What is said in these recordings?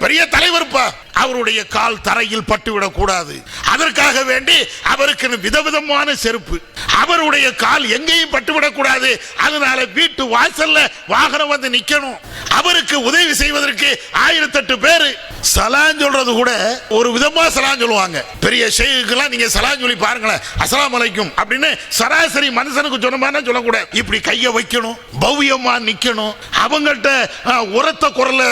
பெரிய தலைவர்ப்பா, அவருடைய கால் தரையில் பட்டுவிடக் கூடாது. அதற்காக வேண்டி அவருக்கு விதவிதமான செருப்பு, அவருடைய கால் எங்கேயும் பட்டுவிடக் கூடாது. அதனால வீட்டு வாசல்ல வாகனம் வந்து நிக்கணும். அவருக்கு உதவி செய்வதற்கு 1008 பேர். சலாம் சொல்றது கூட ஒரு விதமா சலாம் சொல்லுவாங்க. பெரிய ஷேக்குலாம் நீங்க சலாம் சொல்லி பாருங்களேன், அஸ்ஸலாமு அலைக்கும் அப்படின்னு சராசரி மனுஷனுக்கு சொன்னமான சொல்லக்கூடாது. இப்படி கையை வைக்கணும், பவ்யமா நிக்கணும். அவங்கள்ட்ட உரத்த குரல்ல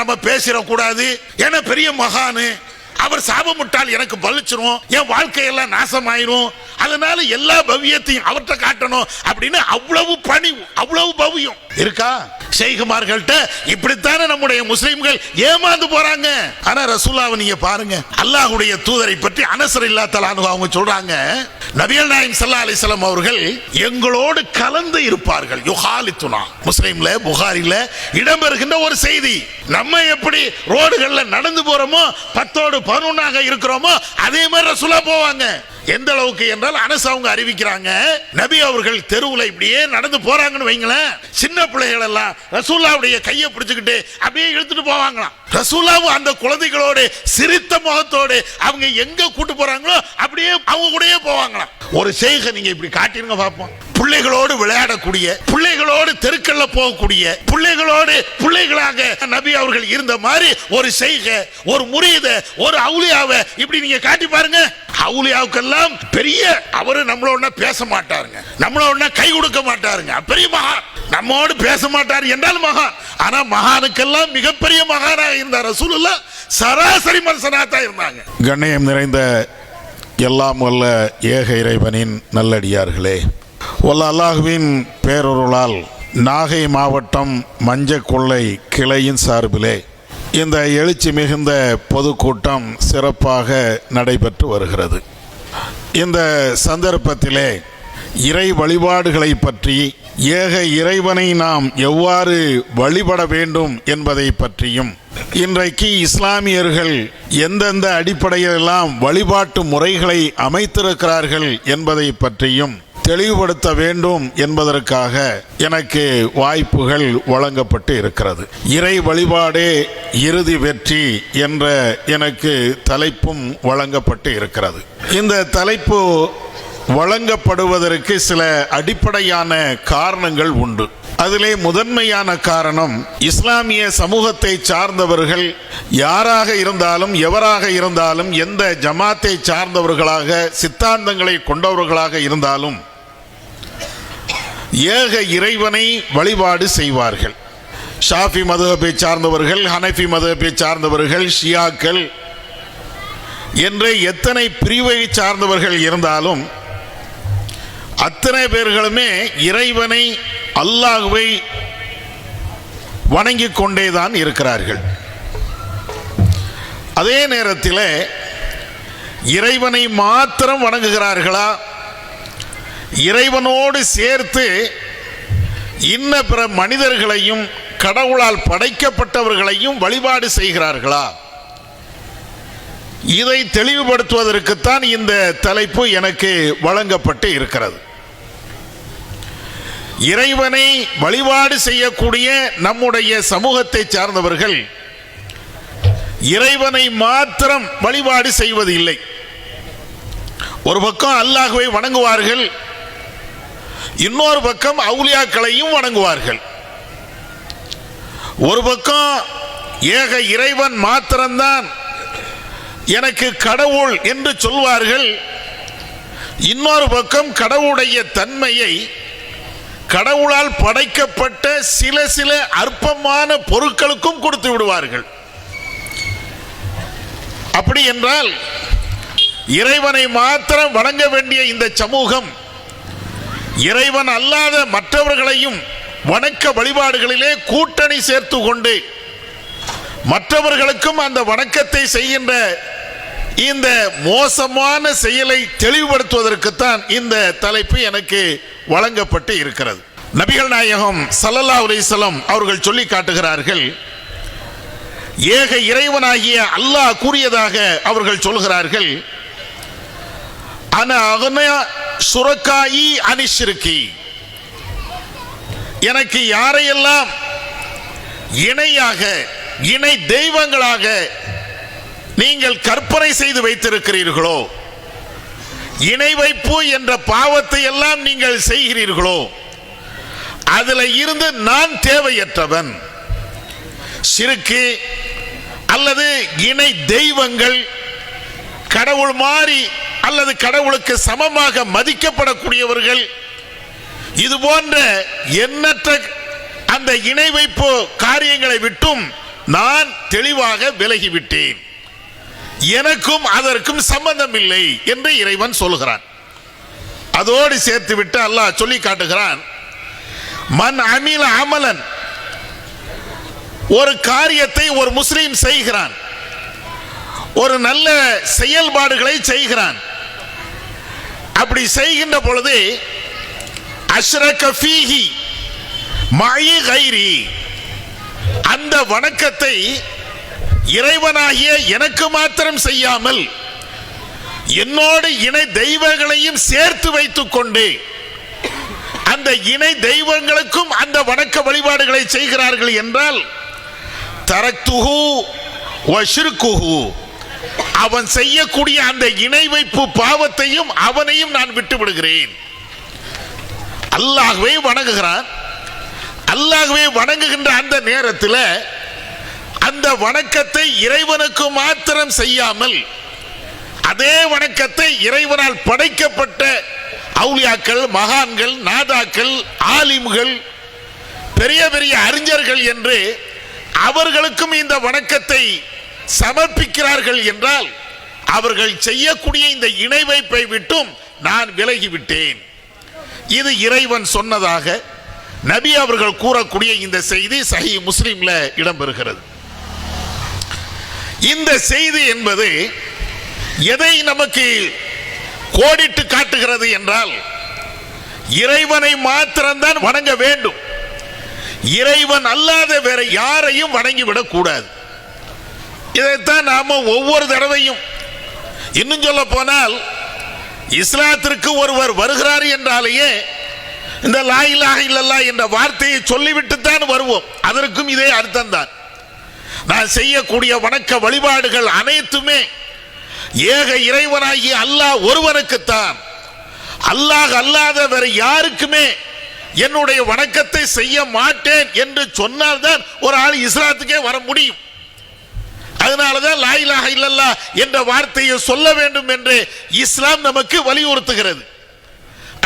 நம்ம பேசிடக்கூடாது. ஏன்னா பெரிய மகானு, அவர் சாபமுட்டால் எனக்கு பலிச்சிரும், என் வாழ்க்கையெல்லாம் நாசமாயிரும். அதனால எல்லா பவ்யத்தையும் அவர்கிட்ட காட்டணும் அப்படின்னு அவ்வளவு பணிவு, அவ்வளவு பவ்யம் இருக்கா ஷேகுமார்கள்ட்ட. இப்படித்தானே நம்முடைய முஸ்லிம்கள் ஏமாந்து போறாங்க. ஆனா ரசூலுல்லாஹ் நீங்க பாருங்க, அல்லாஹ்வுடைய தூதரை பற்றி அனஸ் ரலியல்லாஹு அன்ஹு அவங்க சொல்றாங்க, நபிகள் நாயகம் ஸல்லல்லாஹு அலைஹி வஸல்லம் அவர்கள் எங்களோடு கலந்து இருப்பார்கள். யுஹாலித்துனா, முஸ்லிம்ல புகாரில இடம்பெறுகின்ற ஒரு செய்தி. நம்ம எப்படி ரோடுகள்ல நடந்து போறோமோ 10ஓடு 11ஆக இருக்கிறோமோ அதே மாதிரி ரசூலுல்லாஹ் போவாங்க. எந்த அளவுக்கு என்றால் அனஸ் அவங்க அறிவிக்கிறாங்க, நபி அவர்கள் தெருவுல இப்படியே நடந்து போறாங்கன்னு வைங்களேன், சின்ன பிள்ளைகள் எல்லாம் ரசூலுல்லாஹ்வுடைய கையை பிடிச்சுக்கிட்டு அப்படியே இழுத்துட்டு போவாங்களாம். ரசூலுல்லாஹ் அந்த குழந்தைகளோடு சிரித்த முகத்தோடு அவங்க எங்க கூட்டு போறாங்களோ அப்படியே அவங்க கூடயே போவாங்களாம். ஒரு ஷேக நீங்க இப்படி காட்டிருங்க பாப்போம். பிள்ளைகளோடு விளையாடக்கூடிய, பிள்ளைகளோடு தெருக்கல்ல போகக்கூடிய, பிள்ளைகளோடு பிள்ளைகளாக நபி அவர்கள் இருந்த மாதிரி ஒரு ஷேக, ஒரு முரீத, ஒரு அவுலியாவை இப்படி நீங்க காட்டி பாருங்க. அவுலியாவுக்கெல்லாம் பெரிய, அவரு நம்மளோட பேச மாட்டாருங்க, நம்மளோட கை கொடுக்க மாட்டாருங்க, பெரிய மகான். நம்மோடு பேச மாட்டார் என்றால் மகான். ஆனா மகானுக்கெல்லாம் மிகப்பெரிய மகானாக இருந்தார் ரசூலுல்லாஹ். சராசரி மனுஷனாத்தான் இருந்தாங்க. கண்ணியம் நிறைந்த எல்லாம் வல்ல ஏக இறைவனின் நல்லடியார்களே, வல்ல அல்லாஹ்வின் பேரருளால் நாகை மாவட்டம் மஞ்சக்கொள்ளை கிளையின் சார்பிலே இந்த எழுச்சி மிகுந்த பொதுக்கூட்டம் சிறப்பாக நடைபெற்று வருகிறது. இந்த சந்தர்ப்பத்திலே இறை வழிபாடுகளை பற்றி, ஏக இறைவனை நாம் எவ்வாறு வழிபட வேண்டும் என்பதை பற்றியும், இன்றைக்கு இஸ்லாமியர்கள் எந்தெந்த அடிப்படையிலெல்லாம் வழிபாட்டு முறைகளை அமைத்திருக்கிறார்கள் என்பதை பற்றியும் தெளிவுபடுத்த வேண்டும் என்பதற்காக எனக்கு வாய்ப்புகள் வழங்கப்பட்டு இருக்கிறது. இறை வழிபாடே இறுதி வெற்றி என்ற எனக்கு தலைப்பும் வழங்கப்பட்டு இருக்கிறது. இந்த தலைப்பு வழங்கப்படுவதற்கு சில அடிப்படையான காரணங்கள் உண்டு. அதிலே முதன்மையான காரணம், இஸ்லாமிய சமூகத்தை சார்ந்தவர்கள் யாராக இருந்தாலும், எவராக இருந்தாலும், எந்த ஜமாத்தை சார்ந்தவர்களாக, சித்தாந்தங்களை கொண்டவர்களாக இருந்தாலும் ஏக இறைவனை வழிபாடு செய்வார்கள். ஷாஃபி மதுஹபை சார்ந்தவர்கள், ஹனஃபி மதுஹபை சார்ந்தவர்கள், ஷியாக்கள் என்ற எத்தனை பிரிவை சார்ந்தவர்கள் இருந்தாலும் அத்தனை பேர்களுமே இறைவனை, அல்லாஹ்வை வணங்கிக் கொண்டேதான் இருக்கிறார்கள். அதே நேரத்தில் இறைவனை மாத்திரம் வணங்குகிறார்களா, இறைவனோடு சேர்த்து இன்ன பிற மனிதர்களையும் கடவுளால் படைக்கப்பட்டவர்களையும் வழிபாடு செய்கிறார்களா? இதை தெளிவுபடுத்துவதற்குத்தான் இந்த தலைப்பு எனக்கு வழங்கப்பட்டு இருக்கிறது. இறைவனை வழிபாடு செய்யக்கூடிய நம்முடைய சமூகத்தை சார்ந்தவர்கள் இறைவனை மாத்திரம் வழிபாடு செய்வது இல்லை. ஒரு பக்கம் அல்லாஹ்வை வணங்குவார்கள், இன்னொரு பக்கம் அவுலியாக்களையும் வணங்குவார்கள். ஒரு பக்கம் ஏக இறைவன் மாத்திரம்தான் எனக்கு கடவுள் என்று சொல்வார்கள், இன்னொரு பக்கம் கடவுளுடைய தன்மையை கடவுளால் படைக்கப்பட்ட சில சில அற்பமான பொருட்களுக்கும் கொடுத்து விடுவார்கள். அப்படி என்றால் இறைவனை மாத்திரம் வணங்க வேண்டிய இந்த சமூகம் இறைவன் அல்லாத மற்றவர்களையும் வணக்க வழிபாடுகளிலே கூட்டணி சேர்த்து கொண்டு மற்றவர்களுக்கும் அந்த வணக்கத்தை செய்கின்ற இந்த மோசமான செயலை தெளிவுபடுத்துவதற்குத்தான் இந்த தலைப்பு எனக்கு வழங்கப்பட்டு இருக்கிறது. நபிகள் நாயகம் ஸல்லல்லாஹு அலைஹி வஸல்லம் அவர்கள் சொல்லி காட்டுகிறார்கள், ஏக இறைவனாகிய அல்லாஹ் கூறியதாக அவர்கள் சொல்கிறார்கள், அன அக்னா சுரக்காயி அனிஷ்ரிகி, எனக்கு யாரையெல்லாம் இணையாக இணை தெய்வங்களாக நீங்கள் கற்பனை செய்து வைத்திருக்கிறீர்களோ, இணை வைப்பு என்ற பாவத்தை எல்லாம் நீங்கள் செய்கிறீர்களோ, அதில் இருந்து நான் தேவையற்றவன். ஷிர்க்கு அல்லது இணை தெய்வங்கள், கடவுள் மாறி அல்லது கடவுளுக்கு சமமாக மதிக்கப்படக்கூடியவர்கள், இது போன்ற எண்ணற்ற அந்த இணை வைப்பு காரியங்களை விட்டும் நான் தெளிவாக விலகிவிட்டேன், எனக்கும் அதற்கும் சம்பந்தம் இல்லை என்று இறைவன் சொல்கிறான். அதோடு சேர்த்து விட்டு அல்லாஹ் சொல்லி காட்டுகிறான், மன் அமில அமலன், ஒரு காரியத்தை ஒரு முஸ்லீம் செய்கிறான், ஒரு நல்ல செயல்பாடுகளை செய்கிறான். அப்படி செய்கின்ற பொழுது அஷ்ரக ஃபீஹி மஇ கைரி, அந்த வணக்கத்தை இறைவனாகிய எனக்கு மாத்திரம் செய்யாமல் என்னோடு இணை தெய்வங்களையும் சேர்த்து வைத்துக் கொண்டு அந்த இணை தெய்வங்களுக்கும் அந்த வணக்க வழிபாடுகளை செய்கிறார்கள் என்றால் தரக்துஹு வ ஷிர்குஹு, அவன் செய்யக்கூடிய அந்த இணை வைப்பு பாவத்தையும் அவனையும் நான் விட்டு விடுகிறேன். அல்லாஹ்வை வணங்குகிறான். அல்லாஹ்வை வணங்குகின்ற அந்த நேரத்தில் அந்த வணக்கத்தை இறைவனுக்கு மாத்திரம் செய்யாமல் அதே வணக்கத்தை இறைவனால் படைக்கப்பட்ட அவுலியாக்கள், மகான்கள், நாதாக்கள், ஆலிம்கள், பெரிய பெரிய அறிஞர்கள் என்று அவர்களுக்கும் இந்த வணக்கத்தை சமர்ப்பிக்கிறார்கள் என்றால் அவர்கள் செய்யக்கூடிய இந்த இணை வைப்பை விட்டும் நான் விலகிவிட்டேன். இது இறைவன் சொன்னதாக நபி அவர்கள் கூறக்கூடிய இந்த செய்தி சஹீஹ் முஸ்லிம்ல இடம்பெறுகிறது. இந்த செய்தி என்பது எதை நமக்கு கோடிட்டு காட்டுகிறது என்றால், இறைவனை மாத்திரம்தான் வணங்க வேண்டும், இறைவன் அல்லாத வேற யாரையும் வணங்கிவிடக் கூடாது. இதைத்தான் நாம ஒவ்வொரு தடவையும், இன்னும் சொல்ல போனால் இஸ்லாத்திற்கு ஒருவர் வருகிறார் என்றாலேயே இந்த லா இலாஹ இல்லல்லாஹ் என்ற வார்த்தையை சொல்லிவிட்டு தான் வருவோம். அதற்கும் இதே அர்த்தம் தான். நான் செய்யக்கூடிய வணக்க வழிபாடுகள் அனைத்துமே ஏக இறைவனாகிய அல்லாஹ் ஒருவனுக்குத்தான், அல்லாஹ் அல்லாத வேற யாருக்குமே என்னுடைய வணக்கத்தை செய்ய மாட்டேன் என்று சொன்னால்தான் ஒரு ஆள் இஸ்லாத்துக்கே வர முடியும். அதனாலதான் லா இலாஹ இல்லல்லாஹ் என்ற வார்த்தையை சொல்ல வேண்டும் என்று இஸ்லாம் நமக்கு வலியுறுத்துகிறது.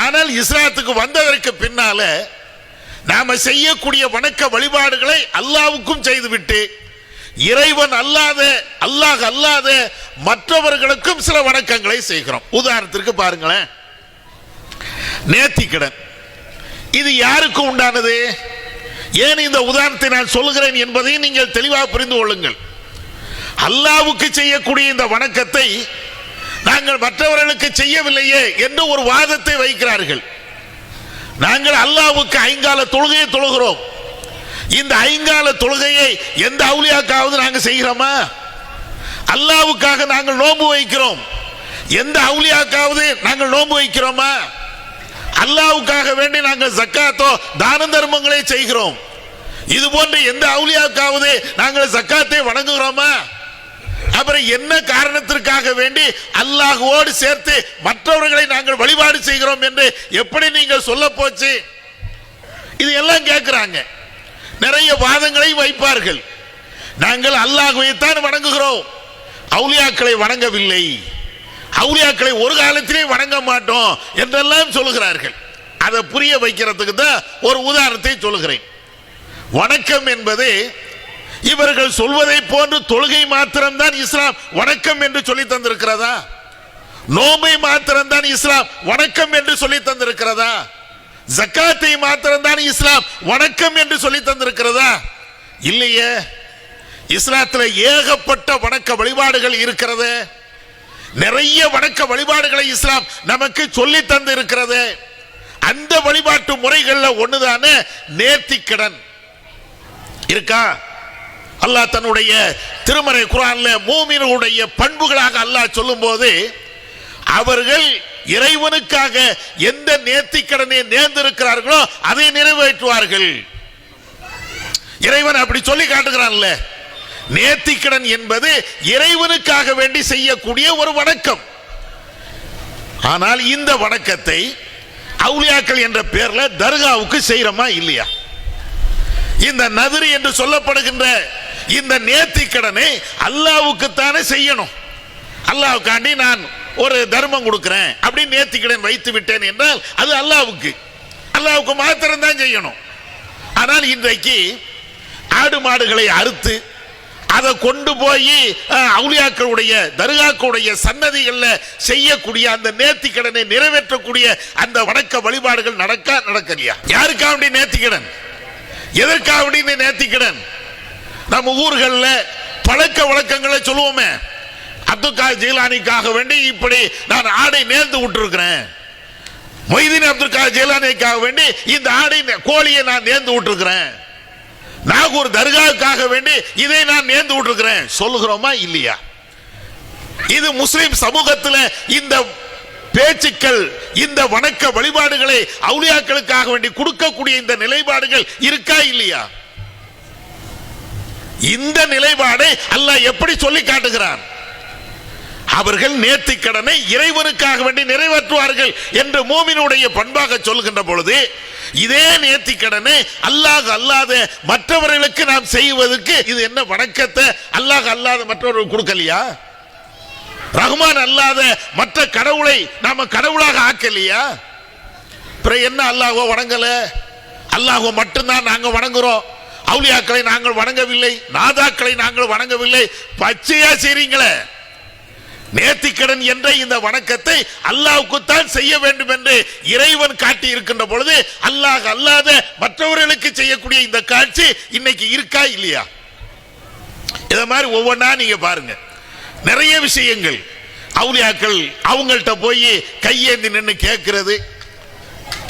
ஆனால் இஸ்லாத்துக்கு வந்ததற்கு பின்னால நாம செய்யக்கூடிய வணக்க வழிபாடுகளை அல்லாஹ்வுக்கும் செய்துவிட்டு இறைவன் அல்லாத, அல்லாஹ் அல்லாத மற்றவர்களுக்கும் சில வணக்கங்களை செய்கிறோம். உதாரணத்திற்கு பாருங்களேன், நேர்த்திக்கடன், இது யாருக்கு உண்டானது? ஏன் இந்த உதாரணத்தை நான் சொல்லுகிறேன் என்பதை நீங்கள் தெளிவாக புரிந்து கொள்ளுங்கள். அல்லாஹ்வுக்கு செய்யக்கூடிய இந்த வணக்கத்தை நாங்கள் மற்றவர்களுக்கு செய்யவில்லையே என்று ஒரு வாதத்தை வைக்கிறார்கள். நாங்கள் அல்லாஹ்வுக்கு ஐங்கால தொழுகையை தொழுகிறோம். இந்த ஐங்கால தொழுகையை எந்த அவுலியாக்காவது நாங்கள் செய்கிறோமா? அல்லாஹ்வுக்காக நாங்கள் நோன்பு வைக்கிறோம். எந்த அவுலியாக்காவது நாங்கள் நோன்பு வைக்கிறோமா? அல்லாஹ்வுக்காக வேண்டி நாங்கள் ஜக்காத்தோ தான தர்மங்களை செய்கிறோம். இது போன்ற எந்த அவுலியாக்காவது நாங்கள் ஜக்காத்தை வணங்குகிறோமா? அப்புறம் என்ன காரணத்திற்காக வேண்டி அல்லாஹ்வோடு சேர்த்து மற்றவர்களை நாங்கள் வழிபாடு செய்கிறோம் என்று எப்படி நீங்கள் சொல்ல போச்சு? இது எல்லாம் கேட்கிறாங்க. நிறைய வாதங்களை வைப்பார்கள். நாங்கள் அல்லாஹ்வைத்தான் வணங்குகிறோம், அவுலியாக்களை வணங்கவில்லை, அவுலியாக்களை ஒரு காலத்திலே வணங்க மாட்டோம் என்றெல்லாம் சொல்லுகிறார்கள். அதை புரிய வைக்கிறதுக்கு தான் ஒரு உதாரணத்தை சொல்லுகிறேன். வணக்கம் என்பது இவர்கள் சொல்வதை போன்று தொழுகை மாத்திரம்தான் இஸ்லாம் வணக்கம் என்று சொல்லி தந்திருக்கிறதா? நோம்பை மாத்திரம்தான் இஸ்லாம் வணக்கம் என்று சொல்லி தந்திருக்கிறதா? ஜக்காத்தை மாத்திரம்தான் இஸ்லாம் வணக்கம் என்று சொல்லி தந்திருக்கிறதா? இல்லையே. இஸ்லாத்தில் ஏகப்பட்ட வணக்க வழிபாடுகள் இருக்கிறது. நிறைய வணக்க வழிபாடுகளை இஸ்லாம் நமக்கு சொல்லி தந்து இருக்கிறது. அந்த வழிபாட்டு முறைகள்ல ஒண்ணுதான நேர்த்திக்கடன். இருக்கா? அல்லாஹ் தன்னுடைய திருமறை குர்ஆன்ல மூமின்களுடைய பண்புகளாக அல்லாஹ் சொல்லும்போது அவர்கள் இறைவனுக்காக எந்த நேர்த்திக்கடனை நேர்ந்திருக்கிறார்களோ அதை நிறைவேற்றுவார்கள். இறைவன் அப்படி சொல்லி காட்டுகிறான்ல, நேர்த்திக்கடன் என்பது இறைவனுக்காக வேண்டி செய்யக்கூடிய ஒரு வணக்கம். ஆனால் இந்த வணக்கத்தை அவுலியாக்கள் என்ற பெயர்ல தர்காவுக்கு செய்யறோமா இல்லையா? இந்த நதிர் என்று சொல்லப்படுகின்ற இந்த நேர்த்திக்கடனை அல்லாஹ்வுக்குத்தானே செய்யணும். அல்லாஹ்வுக்காண்டி நான் ஒரு தர்மம் கொடுக்கிறேன் அப்படின்னு நேர்த்திக்கடன் வைத்து விட்டேன் என்றால் அது அல்லாஹ்வுக்கு மாத்திரம் தான் செய்யணும். ஆனால் இன்றைக்கு ஆடு மாடுகளை அறுத்து அதை கொண்டு போய் அவுலியாக்களுடைய தர்காக்களுடைய சன்னதிகளில் செய்யக்கூடிய அந்த நேர்த்திக்கடனை நிறைவேற்றக்கூடிய அந்த வணக்க வழிபாடுகள் நடக்கலையா? யாருக்காக வேண்டிய நேர்த்திக்கடன்? எதற்காக வேண்டிய நேர்த்திக்கடன்? நம்ம ஊர்களில் பழக்க வழக்கங்களை சொல்லுவோமே, அப்துல் காதர் ஜீலானிக்காக வேண்டி இப்படி நான் ஆடை நேர்ந்து விட்டுருக்கிறேன், மொய்தீன் அப்துல் காதர் ஜீலானிக்காக வேண்டி இந்த ஆடை கோழியை நான் நேர்ந்து விட்டுருக்கிறேன், நாகூர் தர்காவுக்காக வேண்டி இதை நான் நேர்ந்து விட்டுருக்கிறேன் சொல்லுகிறோமா இல்லையா? இது முஸ்லிம் சமூகத்தில் இந்த பேச்சுக்கள், இந்த வணக்க வழிபாடுகளை அவுலியாக்களுக்காக வேண்டி கொடுக்கக்கூடிய இந்த நிலைப்பாடுகள் இருக்கா இல்லையா? இந்த நிலைப்பாடை அல்லாஹ் எப்படி சொல்லி காட்டுகிறான்? அவர்கள் நேர்த்திக்கடனை இறைவனுக்காக வேண்டி நிறைவேற்றுவார்கள் என்று மூமினுடைய பண்பாக சொல்கின்ற பொழுது, இதே நேர்த்திக்கடனை அல்லாஹ் அல்லாத மற்றவர்களுக்கு நாம் செய்வதற்கு இது என்ன வணக்கத்தை அல்லாஹ் அல்லாத மற்றவர்கள் கொடுக்கலையா? ரஹ்மான் அல்லாத மற்ற கடவுளை நாம கடவுளாக ஆக்கலையா? என்ன அல்லாஹ்வை வணங்கல? அல்லாஹ்வை மட்டும்தான் நாங்க வணங்குறோம், அவுலியாக்களை நாங்கள் வணங்கவில்லை, நாதாக்களை நாங்கள் வணங்கவில்லை, பச்சையா செய்றீங்களே. நேர்த்திக்கடன் என்ற இந்த வணக்கத்தை அல்லாஹ்வுக்குத்தான் செய்ய வேண்டும் என்று இறைவன் காட்டி இருக்கின்ற பொழுது, அல்லாஹ் அல்லாத மற்றவர்களுக்கு செய்யக்கூடிய இந்த காட்சி இன்னைக்கு இருக்கா இல்லையா? இத மாதிரி ஒவ்வொன்றா நீங்க பாருங்க. நிறைய விஷயங்கள் அவுலியாக்கள் அவங்கள்ட்ட போய் கையேந்தி நின்று கேட்கிறது,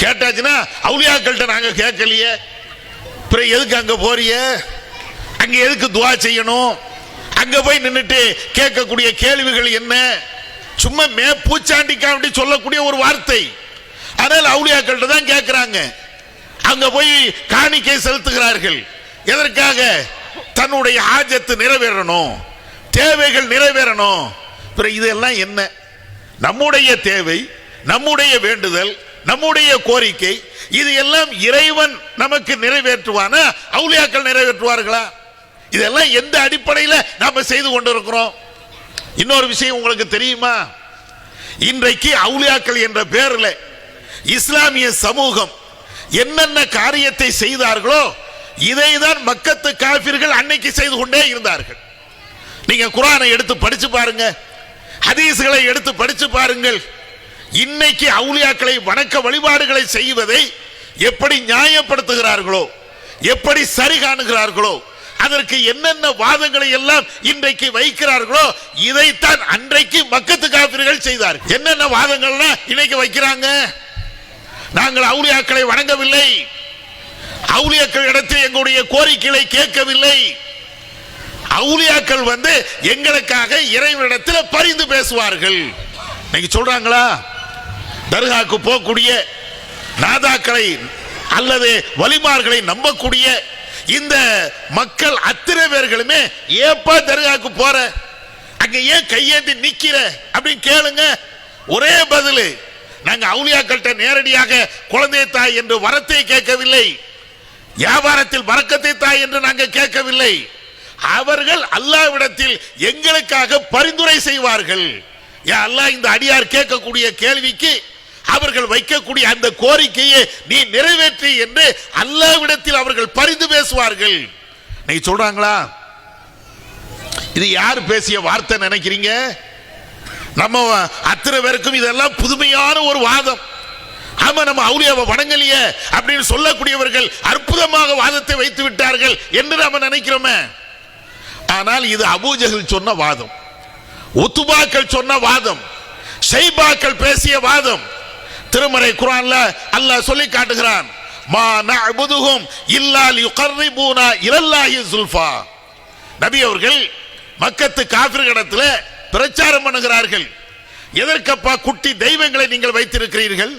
கேட்டாச்சுன்னா அவுலியாக்கள்கிட்ட நாங்க கேட்கலையே, அப்புறம் எதுக்கு அங்க போறிய, அங்க எதுக்கு துவா செய்யணும், அங்க போய் நின்றுட்டு கேட்கக்கூடிய கேள்விகள் என்ன? சும்மா பூச்சாண்டிக்காண்டி சொல்லக்கூடிய ஒரு வார்த்தை. ஆனால் அவுலியாக்கள்கிட்ட தான் கேட்கிறாங்க. அங்க போய் காணிக்கை செலுத்துகிறார்கள். எதற்காக? தன்னுடைய ஆஜத்து நிறைவேறணும், தேவைகள் நிறைவேறணும். இதெல்லாம் என்ன? நம்முடைய தேவை, நம்முடைய வேண்டுதல், நம்முடைய கோரிக்கை, இது எல்லாம் இறைவன் நமக்கு நிறைவேற்றுவானா, அவுலியாக்கள் நிறைவேற்றுவார்களா? இதெல்லாம் எந்த அடிப்படையில் நாம செய்து கொண்டிருக்கிறோம்? இன்னொரு விஷயம் உங்களுக்கு தெரியுமா? இன்றைக்கு அவுலியாக்கள் என்ற பெயரில் இஸ்லாமிய சமூகம் என்னென்ன காரியத்தை செய்தார்களோ இதைதான் மக்கத்து காபிர்கள் அன்னைக்கு செய்து கொண்டே இருந்தார்கள். நீங்க குர்ஆனை எடுத்து படிச்சு பாருங்க, ஹதீஸ்களை எடுத்து படிச்சு பாருங்கள். இன்னைக்கு அவுலியாக்களை வணக்க வழிபாடுகளை செய்வதை எப்படி நியாயப்படுத்துகிறார்களோ, எப்படி சரி காணுகிறார்களோ, அதற்கு என்னென்ன வாதங்களை எல்லாம் இன்றைக்கு வைக்கிறார்களோ இதைத்தான் அன்றைக்கு மக்கத்து காபிர்கள் செய்தார்கள். என்னென்ன வாதங்கள்னா இன்னைக்கு வைக்கிறாங்க? நாங்கள் அவுலியாக்களை வணங்கவில்லை, அவுலியாக்கள் இடத்தில் எங்களுடைய கோரிக்கைகளை கேட்கவில்லை, அவுலியாக்கள் எங்களுக்காக இறைவனிடத்தில் பரிந்து பேசுவார்கள். இன்னைக்கு சொல்றாங்களா? தர்காவுக்கு போகக்கூடிய நாதாக்களை அல்லது வலிமார்களை நம்பக்கூடிய இந்த மக்கள் அத்தனை பேர்களுமே ஏப்பா தர்காவுக்கு போற, அங்க ஏன் கையேந்தி நிக்கிற அப்படின்னு கேளுங்க. ஒரே பதில், நாங்க அவுலியாக்கள்கிட்ட நேரடியாக குழந்தை தாய் என்று வரத்தை கேட்கவில்லை, வியாபாரத்தில் பரக்கத்தை தாய் என்று நாங்கள் கேட்கவில்லை. அவர்கள் அல்லாஹ்விடத்தில் எங்களுக்காக பரிந்துரை செய்வார்கள். யா அல்லாஹ், இந்த அடியார் கேட்கக்கூடிய கேள்விக்கு அவர்கள் வைக்கக்கூடிய அந்த கோரிக்கையை நீ நிறைவேற்றி என்று அல்லாஹ்விடத்தில் அவர்கள் பரிந்து பேசுவார்கள். நீங்க சொல்றாங்களா? இது யார் பேசிய வார்த்தை நினைக்கிறீங்க? நம்ம அத்தனை பேருக்கும் இதெல்லாம் புதுமையான ஒரு வாதம். ஆமா, நம்ம அவுலியாவை வணங்கலையே அப்படின்னு சொல்லக்கூடியவர்கள் அற்புதமாக வாதத்தை வைத்து விட்டார்கள் என்று நாம நினைக்கிறோமே. ஆனால் இது அபூஜஹல் சொன்ன வாதம், உத்துபாக்கள் சொன்ன வாதம், ஷைபாக்கள் பேசிய வாதம். திருமறை குர்ஆன்ல அல்லாஹ் சொல்லி காட்டுகிறான், மா நஅபுதுஹும் இல்லா லியுகர்ரிபூனா இலல்லாஹி ஸுல்ஃபா. நபி அவர்கள் மக்கத்து காஃபிர்களிடத்தில் பிரச்சாரம் பண்ணுகிறார்கள். எதற்கப்பா குட்டி தெய்வங்களை நீங்கள் வைத்திருக்கிறீர்கள்?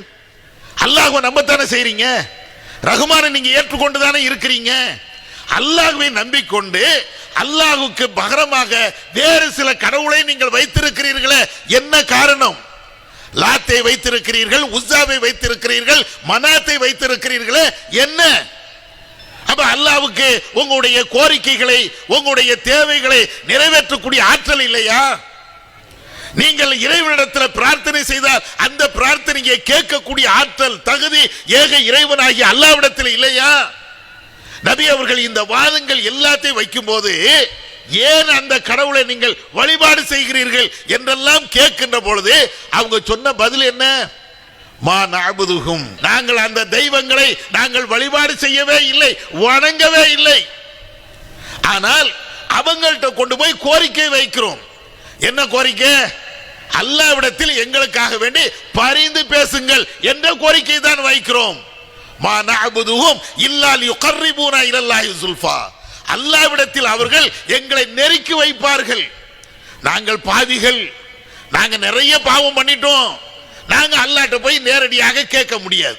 அல்லாஹ்வை நம்பத்தானே செய்றீங்க, ரஹ்மானை நீங்க ஏற்றுக்கொண்டு தானே இருக்கிறீங்க, அல்லாஹ்வை நம்பிக்கொண்டு அல்லாஹ்வுக்கு பகரமாக வேறு சில கடவுளை நீங்கள் வைத்திருக்கிறீர்களே, என்ன காரணம்? லாத்தை வைத்திருக்கிறீர்கள், உஸ்ஸாவை வைத்திருக்கிறீர்கள், மனாத்தை வைத்திருக்கிறீர்களே, என்ன? அப்ப அல்லாஹ்வுக்கு உங்களுடைய கோரிக்கைகளை, உங்களுடைய தேவைகளை நிறைவேற்றக்கூடிய ஆற்றல் இல்லையா? நீங்கள் இறைவனிடத்தில் பிரார்த்தனை செய்தால் அந்த பிரார்த்தனையை கேட்கக்கூடிய ஆற்றல், தகுதி ஏக இறைவனாகிய அல்லாஹ்விடத்தில் இல்லையா? நபி அவர்கள் இந்த வாதங்கள் எல்லாத்தையும் வைக்கும் போது ஏன் அந்த கடவுளை நீங்கள் வழிபாடு செய்கிறீர்கள் என்றெல்லாம் கேட்கின்ற பொழுது அவங்க சொன்ன பதில் என்ன? மா நஅபுதுஹும், நாங்கள் அந்த தெய்வங்களை நாங்கள் வழிபாடு செய்யவே இல்லை, வணங்கவே இல்லை. ஆனால் அவங்கள்ட்ட கொண்டு போய் கோரிக்கை வைக்கிறோம். என்ன கோரிக்கை? அல்லாஹ்விடத்தில் எங்களுக்காக வேண்டி பரிந்து பேசுங்கள் என்ற கோரிக்கை தான் வைக்கிறோம். மா நஅபுதுஹும் இல்லா லியுகர்ரிபூனா இலல்லாஹி ஸுல்ஃபா, அல்லாஹ்விடத்தில் அவர்கள் எங்களை நெருக்கி வைப்பார்கள். நாங்கள் பாவிகள், நாங்க நிறைய பாவம் பண்ணிட்டோம், நாங்க அல்லாஹ்ட்ட போய் நேரடியாக கேட்க முடியாது.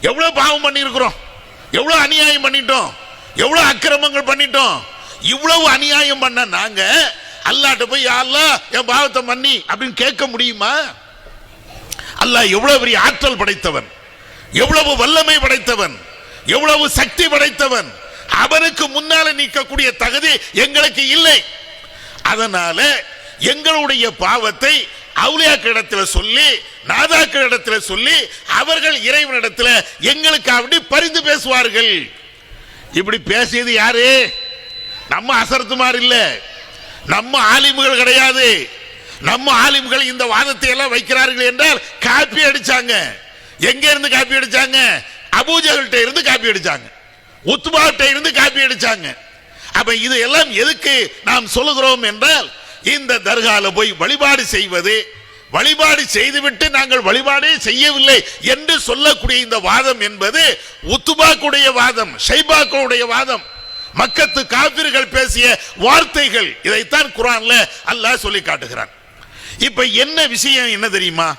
எவ்வளவு பாவம் பண்ணியிருக்கிறோம், எவ்வளவு அநியாயம் பண்ணிட்டோம், எவ்வளவு அக்கிரமங்கள் பண்ணிட்டோம். இவ்வளவு அநியாயம் பண்ண நாங்க அல்லாஹ்ட்ட போய் யா அல்லாஹ் என் பாவத்தை மன்னி அப்படின்னு கேட்க முடியுமா? அல்லாஹ் எவ்வளவு பெரிய ஆற்றல் படைத்தவன், எவ்வளவு வல்லமை படைத்தவன், எவ்வளவு சக்தி படைத்தவன். அவனுக்கு முன்னால நிற்கக்கூடிய தகுதி எங்களுக்கு இல்லை. அதனால எங்களுடைய பாவத்தை அவுலியாக்களிடத்தில் சொல்லி, நாதாக்களிடத்தில் சொல்லி, அவர்கள் இறைவனிடத்தில் எங்களுக்கு அப்படி பரிந்து பேசுவார்கள். இப்படி பேசியது யாரு? நம்ம அசரத்துமார் இல்ல, நம்ம ஆலிம்கள் கிடையாது. நம்ம ஆலிம்கள் இந்த வாதத்தை எல்லாம் வைக்கிறார்கள் என்றால் காப்பி அடிச்சாங்க. எங்க இருந்து காப்பி அடிச்சாங்க? அபூஜஹல்கிட்ட இருந்து காப்பி அடிச்சாங்க, உத்பாட்ட இருந்து காப்பி அடிச்சாங்க. அப்ப இது எல்லாம் எதுக்கு நாம் சொல்லுகிறோம் என்றால், இந்த தர்கால போய் வழிபாடு செய்வது, வழிபாடு செய்துவிட்டு நாங்கள் வழிபாடே செய்யவில்லை என்று சொல்லக்கூடிய இந்த வாதம் என்பது உத்பாக்குடைய வாதம், ஷைபாக்குடைய வாதம், மக்கத்து காபிர்கள் பேசிய வார்த்தைகள். இதைத்தான் குர்ஆன்ல அல்லாஹ் சொல்லி காட்டுகிறான். இப்ப என்ன விஷயம் என்ன தெரியுமா?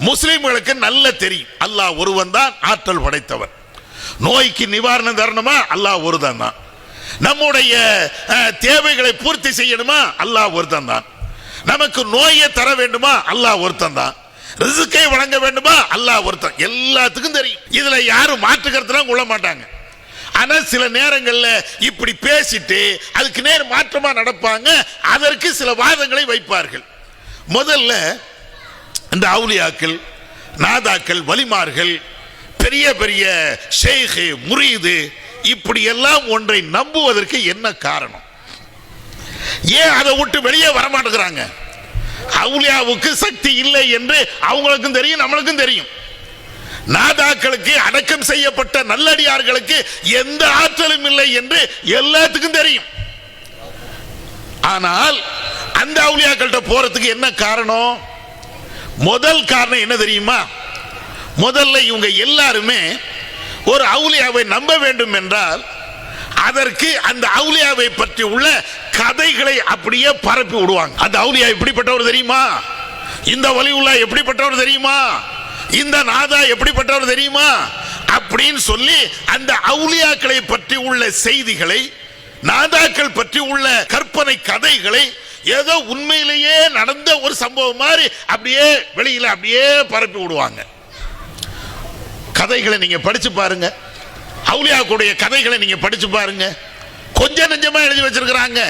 முஸ்லிம்களுக்கு நல்ல தெரியும், அல்லாஹ் ஒருவன் தான் ஆற்றல் படைத்தவன். நோய்க்கு நிவாரணம் தரணுமா? அல்லாஹ் ஒருவன் தான். நம்முடைய தேவைகளை பூர்த்தி செய்யணுமா? அல்லாஹ் ஒருத்தன் தான். நமக்கு நோயை தர வேண்டுமா? அல்லாஹ் ஒருத்தன் தான். ரிஸ்கை வழங்க வேண்டுமா? அல்லாஹ் ஒருத்தன். எல்லாத்துக்கும் தெரியும். இதுல யாரும் மாற்றுக்கிறதுலாம் கொள்ள மாட்டாங்க. ஆனா சில நேரங்கள்ல இப்படி பேசிட்டு அதுக்கு நேர் மாற்றமா நடப்பாங்க. அதற்கு சில வாதங்களை வைப்பார்கள். முதல்ல இந்த அவுலியாக்கள், நாதாக்கள், வலிமார்கள், பெரிய பெரிய ஷேக், முரீது, இப்படி எல்லாம் ஒன்றை நம்புவதற்கு என்ன காரணம்? ஏன் அதை விட்டு வெளியே வரமாட்டேங்கிறாங்க? அவுலியாவுக்கு சக்தி இல்லை என்று அவங்களுக்கும் தெரியும், நம்மளுக்கும் தெரியும். நாதாக்களுக்கு, அடக்கம் செய்யப்பட்ட நல்லடியார்களுக்கு எந்த ஆற்றலும் இல்லை என்று எல்லாத்துக்கும் தெரியும். ஆனால் அந்த அவுலியாக்கள்கிட்ட போறதுக்கு என்ன காரணம்? முதல் காரணம் என்ன தெரியுமா? முதல்ல இவங்க எல்லாருமே ஒரு அவுலியாவை நம்ப வேண்டும் என்றால் அதற்கு அந்த அவுலியாவை பற்றி உள்ள கதைகளை அப்படியே பரப்பி விடுவாங்க. அந்த அவுலியா எப்படிப்பட்டவர் தெரியுமா? இந்த வலியுல்லா எப்படிப்பட்டவர் தெரியுமா? இந்த நாதா எப்படிப்பட்டவர் தெரியுமா? அப்படின்னு சொல்லி அந்த அவுலியாக்களை பற்றி உள்ள செய்திகளை, நாதாக்கள் பற்றி உள்ள கற்பனை கதைகளை ஏதோ உண்மையிலேயே நடந்த ஒரு சம்பவம் மாதிரி அப்படியே வெளியில அப்படியே பரப்பி விடுவாங்க. கதைகளை நீங்க படிச்சு பாருங்க, அவுலியாக்குடைய கதைகளை நீங்க படிச்சு பாருங்க, கொஞ்சம் நெஞ்சமா எழுதி வச்சிருக்கிறாங்க.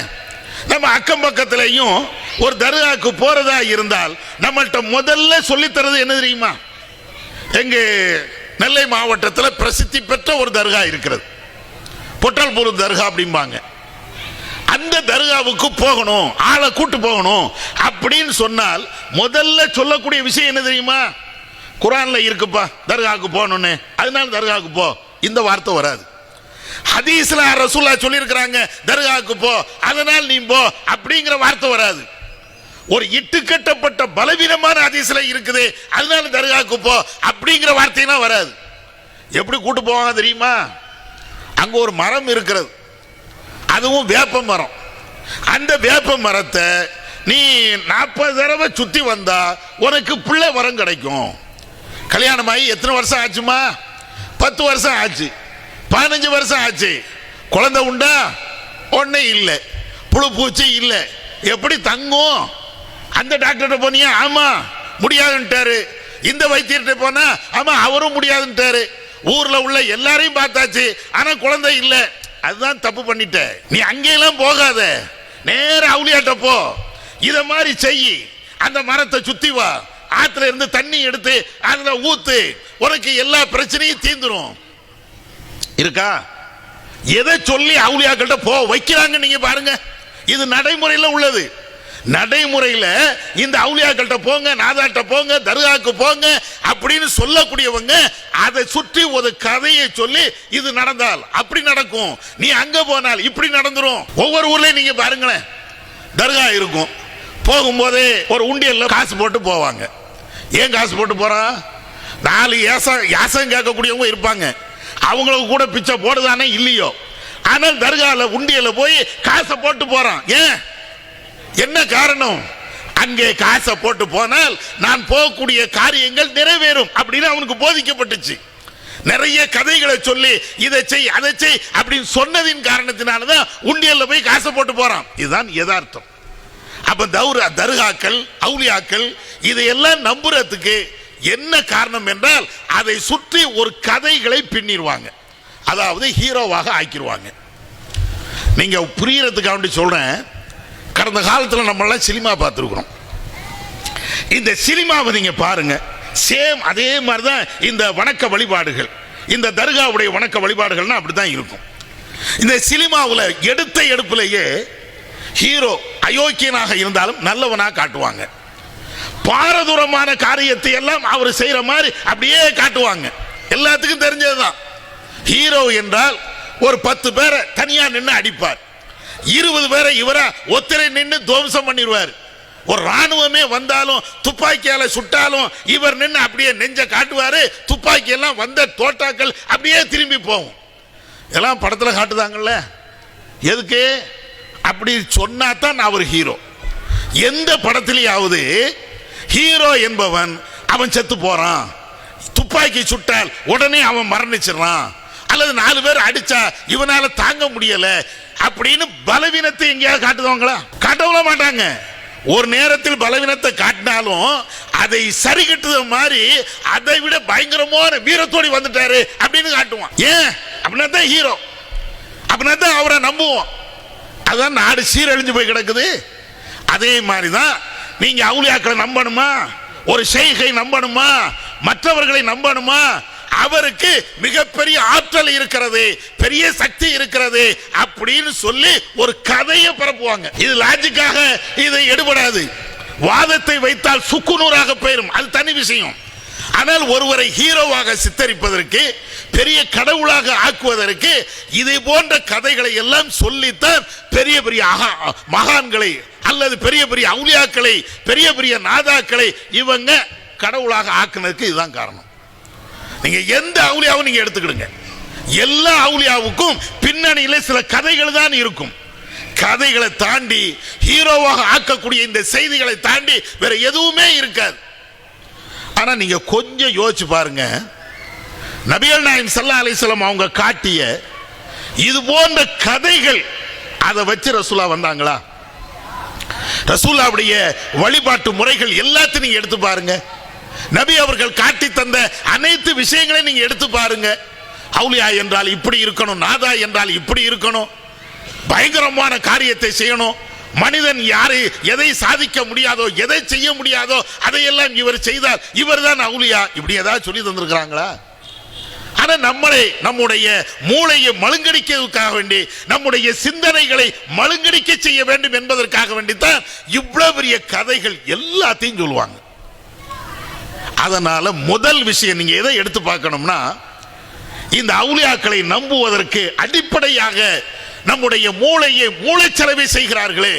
நம்ம அக்கம் பக்கத்திலையும் ஒரு தர்காவுக்கு போறதா இருந்தால் நம்மள்ட்ட முதல்ல சொல்லித்தரது என்ன தெரியுமா? எங்க நெல்லை மாவட்டத்தில் பிரசித்தி பெற்ற ஒரு தர்கா இருக்கிறது, பொட்டல்பூர் தர்கா அப்படிம்பாங்க. அந்த தர்காவுக்கு போகணும், ஆளை கூட்டு போகணும் அப்படின்னு சொன்னால் முதல்ல சொல்லக்கூடிய விஷயம் என்ன தெரியுமா? குர்ஆன்ல இருக்குப்பா தர்காவுக்கு போகணும்னு, அதனால தர்காவுக்கு போ, இந்த வார்த்தை வராது. ஹதீஸ்ல ரசூலுல்லாஹ் சொல்லி இருக்கிறாங்க தர்காவுக்கு போ, அதனால் நீ போ அப்படிங்கிற வார்த்தை வராது. ஒரு இட்டுக்கட்டப்பட்ட பலவீனமான ஹதீஸ்ல இருக்குது, அதனால தர்காவுக்கு போ அப்படிங்கிற வார்த்தையெல்லாம் வராது. எப்படி கூட்டு போவாங்க தெரியுமா? அங்க ஒரு மரம் இருக்கிறது, அதுவும் வேப்ப மரம். அந்த வேப்ப மரத்தை நீ 40 தடவை சுத்தி வந்தா உனக்கு பிள்ளை வரம் கிடைக்கும். கல்யாணமாகி எத்தனை வருஷம் ஆச்சுமா? 10 வருஷம் ஆச்சு, 15 வருஷம் ஆச்சு, குழந்தை உண்டா? ஒண்ணே இல்லை. புழு பூச்சி இல்லை. எப்படி தங்கும்? அந்த டாக்டர்கிட்ட போனியா? ஆமா முடியாதுன்ட்டாரு. இந்த வைத்தியர்கிட்ட போனா ஆமா அவரும் முடியாதுன்ட்டாரு. ஊர்ல உள்ள எல்லாரையும் பார்த்தாச்சு, ஆனா குழந்தை இல்லை. அதுதான் தப்பு பண்ணிட்ட. நீ அங்கெல்லாம் போகாத, நேர அவுளியாட்ட போ. இத மாதிரி செய். அந்த மரத்தை சுத்தி வா, ஆத்துல இருந்து தண்ணி எடுத்து அதுல ஊத்து, உனக்கு எல்லா பிரச்சனையும் தீந்துரும். இருக்கா? எதை சொல்லி அவுளியாக்கிட்ட போ வைக்கிறாங்க நீங்க பாருங்க. இது நடைமுறையில் உள்ளது. நடைமுறையில் இந்த அவுளியாக்கிட்ட போங்க, நாதாட்ட போங்க, தர்காக்கு போங்க அப்படின்னு சொல்லக்கூடியவங்க அதை சுற்றி ஒரு கதையை சொல்லி இது நடந்தால் அப்படி நடக்கும், நீ அங்க போனால் இப்படி நடந்துரும். ஒவ்வொரு ஊர்லயும் நீங்க பாருங்களேன், தர்கா இருக்கும். போகும்போதே ஒரு உண்டியல்ல காசு போட்டு போவாங்க. ஏன் காசு போட்டு போறான்? 4 யாசம் கேட்கக்கூடியவங்க இருப்பாங்க, அவங்களுக்கு கூட பிச்சை போடுதானே இல்லையோ, ஆனால் தர்கால உண்டியல போய் காசை போட்டு போறான். ஏன்? என்ன காரணம்? அங்கே காசை போட்டு போனால் நான் போகக்கூடிய காரியங்கள் நிறைவேறும் அப்படின்னு அவனுக்கு போதிக்கப்பட்டுச்சு. நிறைய கதைகளை சொல்லி இதை செய் அதை செய் அப்படின்னு சொன்னதின் காரணத்தினாலதான் உண்டியல்ல போய் காசை போட்டு போறான். இதுதான் யதார்த்தம். அப்ப தர்காக்கள், அவுலியாக்கள் இதையெல்லாம் நம்புறதுக்கு என்ன காரணம் என்றால் அதை சுற்றி ஒரு கதைகளை பின்னிடுவாங்க, அதாவது ஹீரோவாக ஆக்கிடுவாங்க. நீங்க புரியறதுக்காக சொல்றேன். கடந்த காலத்தில் நம்ம எல்லாம் சினிமா பார்த்துருக்கிறோம். இந்த சினிமாவை நீங்க பாருங்க, சேம் அதே மாதிரி தான் இந்த வணக்க வழிபாடுகள், இந்த தர்காவுடைய வணக்க வழிபாடுகள்னா அப்படித்தான் இருக்கும். இந்த சினிமாவில் எடுத்த எடுப்பிலேயே ஹீரோ அயோக்கியனாக இருந்தாலும் நல்லவனாக காட்டுவாங்க. பாரதூரமான காரியத்தை எல்லாம் அவர் செய்யற மாதிரி அப்படியே காட்டுவாங்க. எல்லாத்துக்கும் தெரிஞ்சதுதான். ஹீரோ என்றால் ஒரு 10 பேரை தனியா நின்று அடிப்பார், 20 பேரை இவரா ஒத்தரை நின்று துவம்சம் பண்ணிடுவார். ஒரு ராணுவமே வந்தாலும் துப்பாக்கியால சுட்டாலும் இவர் நின்று அப்படியே நெஞ்ச காட்டுவாரு. துப்பாக்கி எல்லாம் வந்த தோட்டாக்கள் அப்படியே திரும்பி போகும். எல்லாம் படத்துல காட்டுதாங்கல்ல. எதுக்கு அப்படி சொன்னாதான் அவர் ஹீரோ. எந்த படத்திலேயாவது ஹீரோ என்பவன் அவன் செத்து போறான், துப்பாக்கி சுட்டால் உடனே அவன் மரணிச்சிடறான், அல்லது 4 பேர் அடிச்சா இவனால தாங்க முடியல அப்படின்னு பலவீனத்தை எங்கேயாவது காட்டுவாங்களா? காட்டவும் மாட்டாங்க. ஒரு நேரத்தில் பலவீனத்தை காட்டினாலும் அதை சரி கட்டுத மாதிரி அதை விட பயங்கரமான வீரத்தோடி வந்துட்டாரு அப்படின்னு காட்டுவான். ஏன்? அப்படின்னா தான் ஹீரோ, அப்படின்னா தான் அவரை நம்புவோம். அதான் நாடு சீரழிஞ்சு போய் கிடக்குது. அதே மாதிரிதான் நீங்க அவுலியாக்களை நம்பணுமா, ஒரு ஷேகை நம்பணுமா, மற்றவர்களை நம்பணுமா? அவருக்கு மிகப்பெரிய ஆற்றல் இருக்கிறது, பெரிய சக்தி இருக்கிறது அப்படின்னு சொல்லி ஒரு கதையை பரப்புவாங்க. இது லாஜிக்காக இதை எடுபடாது. வாதத்தை வைத்தால் சுக்குநூறாக போயிடும், அது தனி விஷயம். ஆனால் ஒருவரை ஹீரோவாக சித்தரிப்பதற்கு, பெரிய கடவுளாக ஆக்குவதற்கு இதை போன்ற கதைகளை எல்லாம் சொல்லித்தான் பெரிய பெரிய மகான்களை அல்லது பெரிய பெரிய அவுலியாக்களை, பெரிய பெரிய நாதாக்களை இவங்க கடவுளாக ஆக்குனதுக்கு இதுதான் காரணம். நீங்க எந்த அவுலியாவும் நீங்க எடுத்துக்கிடுங்க, எல்லா அவுலியாவுக்கும் பின்னணியில சில கதைகள் தான் இருக்கும். கதைகளை தாண்டி ஹீரோவாக ஆக்கக்கூடிய இந்த செய்திகளை தாண்டி வேற எதுவுமே இருக்காது. ஆனா நீங்க கொஞ்சம் யோசிச்சு பாருங்க, நபிகள் நாயகம் ஸல்லல்லாஹு அலைஹி வஸல்லம் அவங்க காட்டிய இது போன்ற கதைகள், அதை வச்சு ரசூலா வந்தாங்களா? ரசூலுடைய வழிபாட்டு முறைகள் எல்லாத்தையும் நீங்க எடுத்து பாருங்க. நபி அவர்கள் காட்டி தந்த அனைத்து விஷயங்களையும் நீங்க எடுத்து பாருங்க. அவுலியா என்றால் இப்படி இருக்கணும், நாதா என்றால் இப்படி இருக்கணும், பயங்கரமான காரியத்தை செய்யணும், மனிதன் யாரு எதை சாதிக்க முடியாதோ, எதை செய்ய முடியாதோ அதையெல்லாம் இவர் செய்தார், இவர் தான் அவுலியா, இப்படி ஏதாவது சொல்லி தந்திருக்கிறாங்களா? ஆனா நம்முடைய மூளையை மழுங்கடிக்கிறதுக்காக வேண்டி, நம்முடைய சிந்தனைகளை மழுங்கடிக்க செய்ய வேண்டும் என்பதற்காக வேண்டித்தான் இவ்வளவு பெரிய கதைகள் எல்லாத்தையும் சொல்லுவாங்க. அதனால முதல் விஷயம் நீங்க எதை எடுத்து பார்க்கணும்னா, இந்த அவுலியாக்களை நம்புவதற்கு அடிப்படையாக நம்முடைய மூளைச்சலவை செய்கிறார்களே,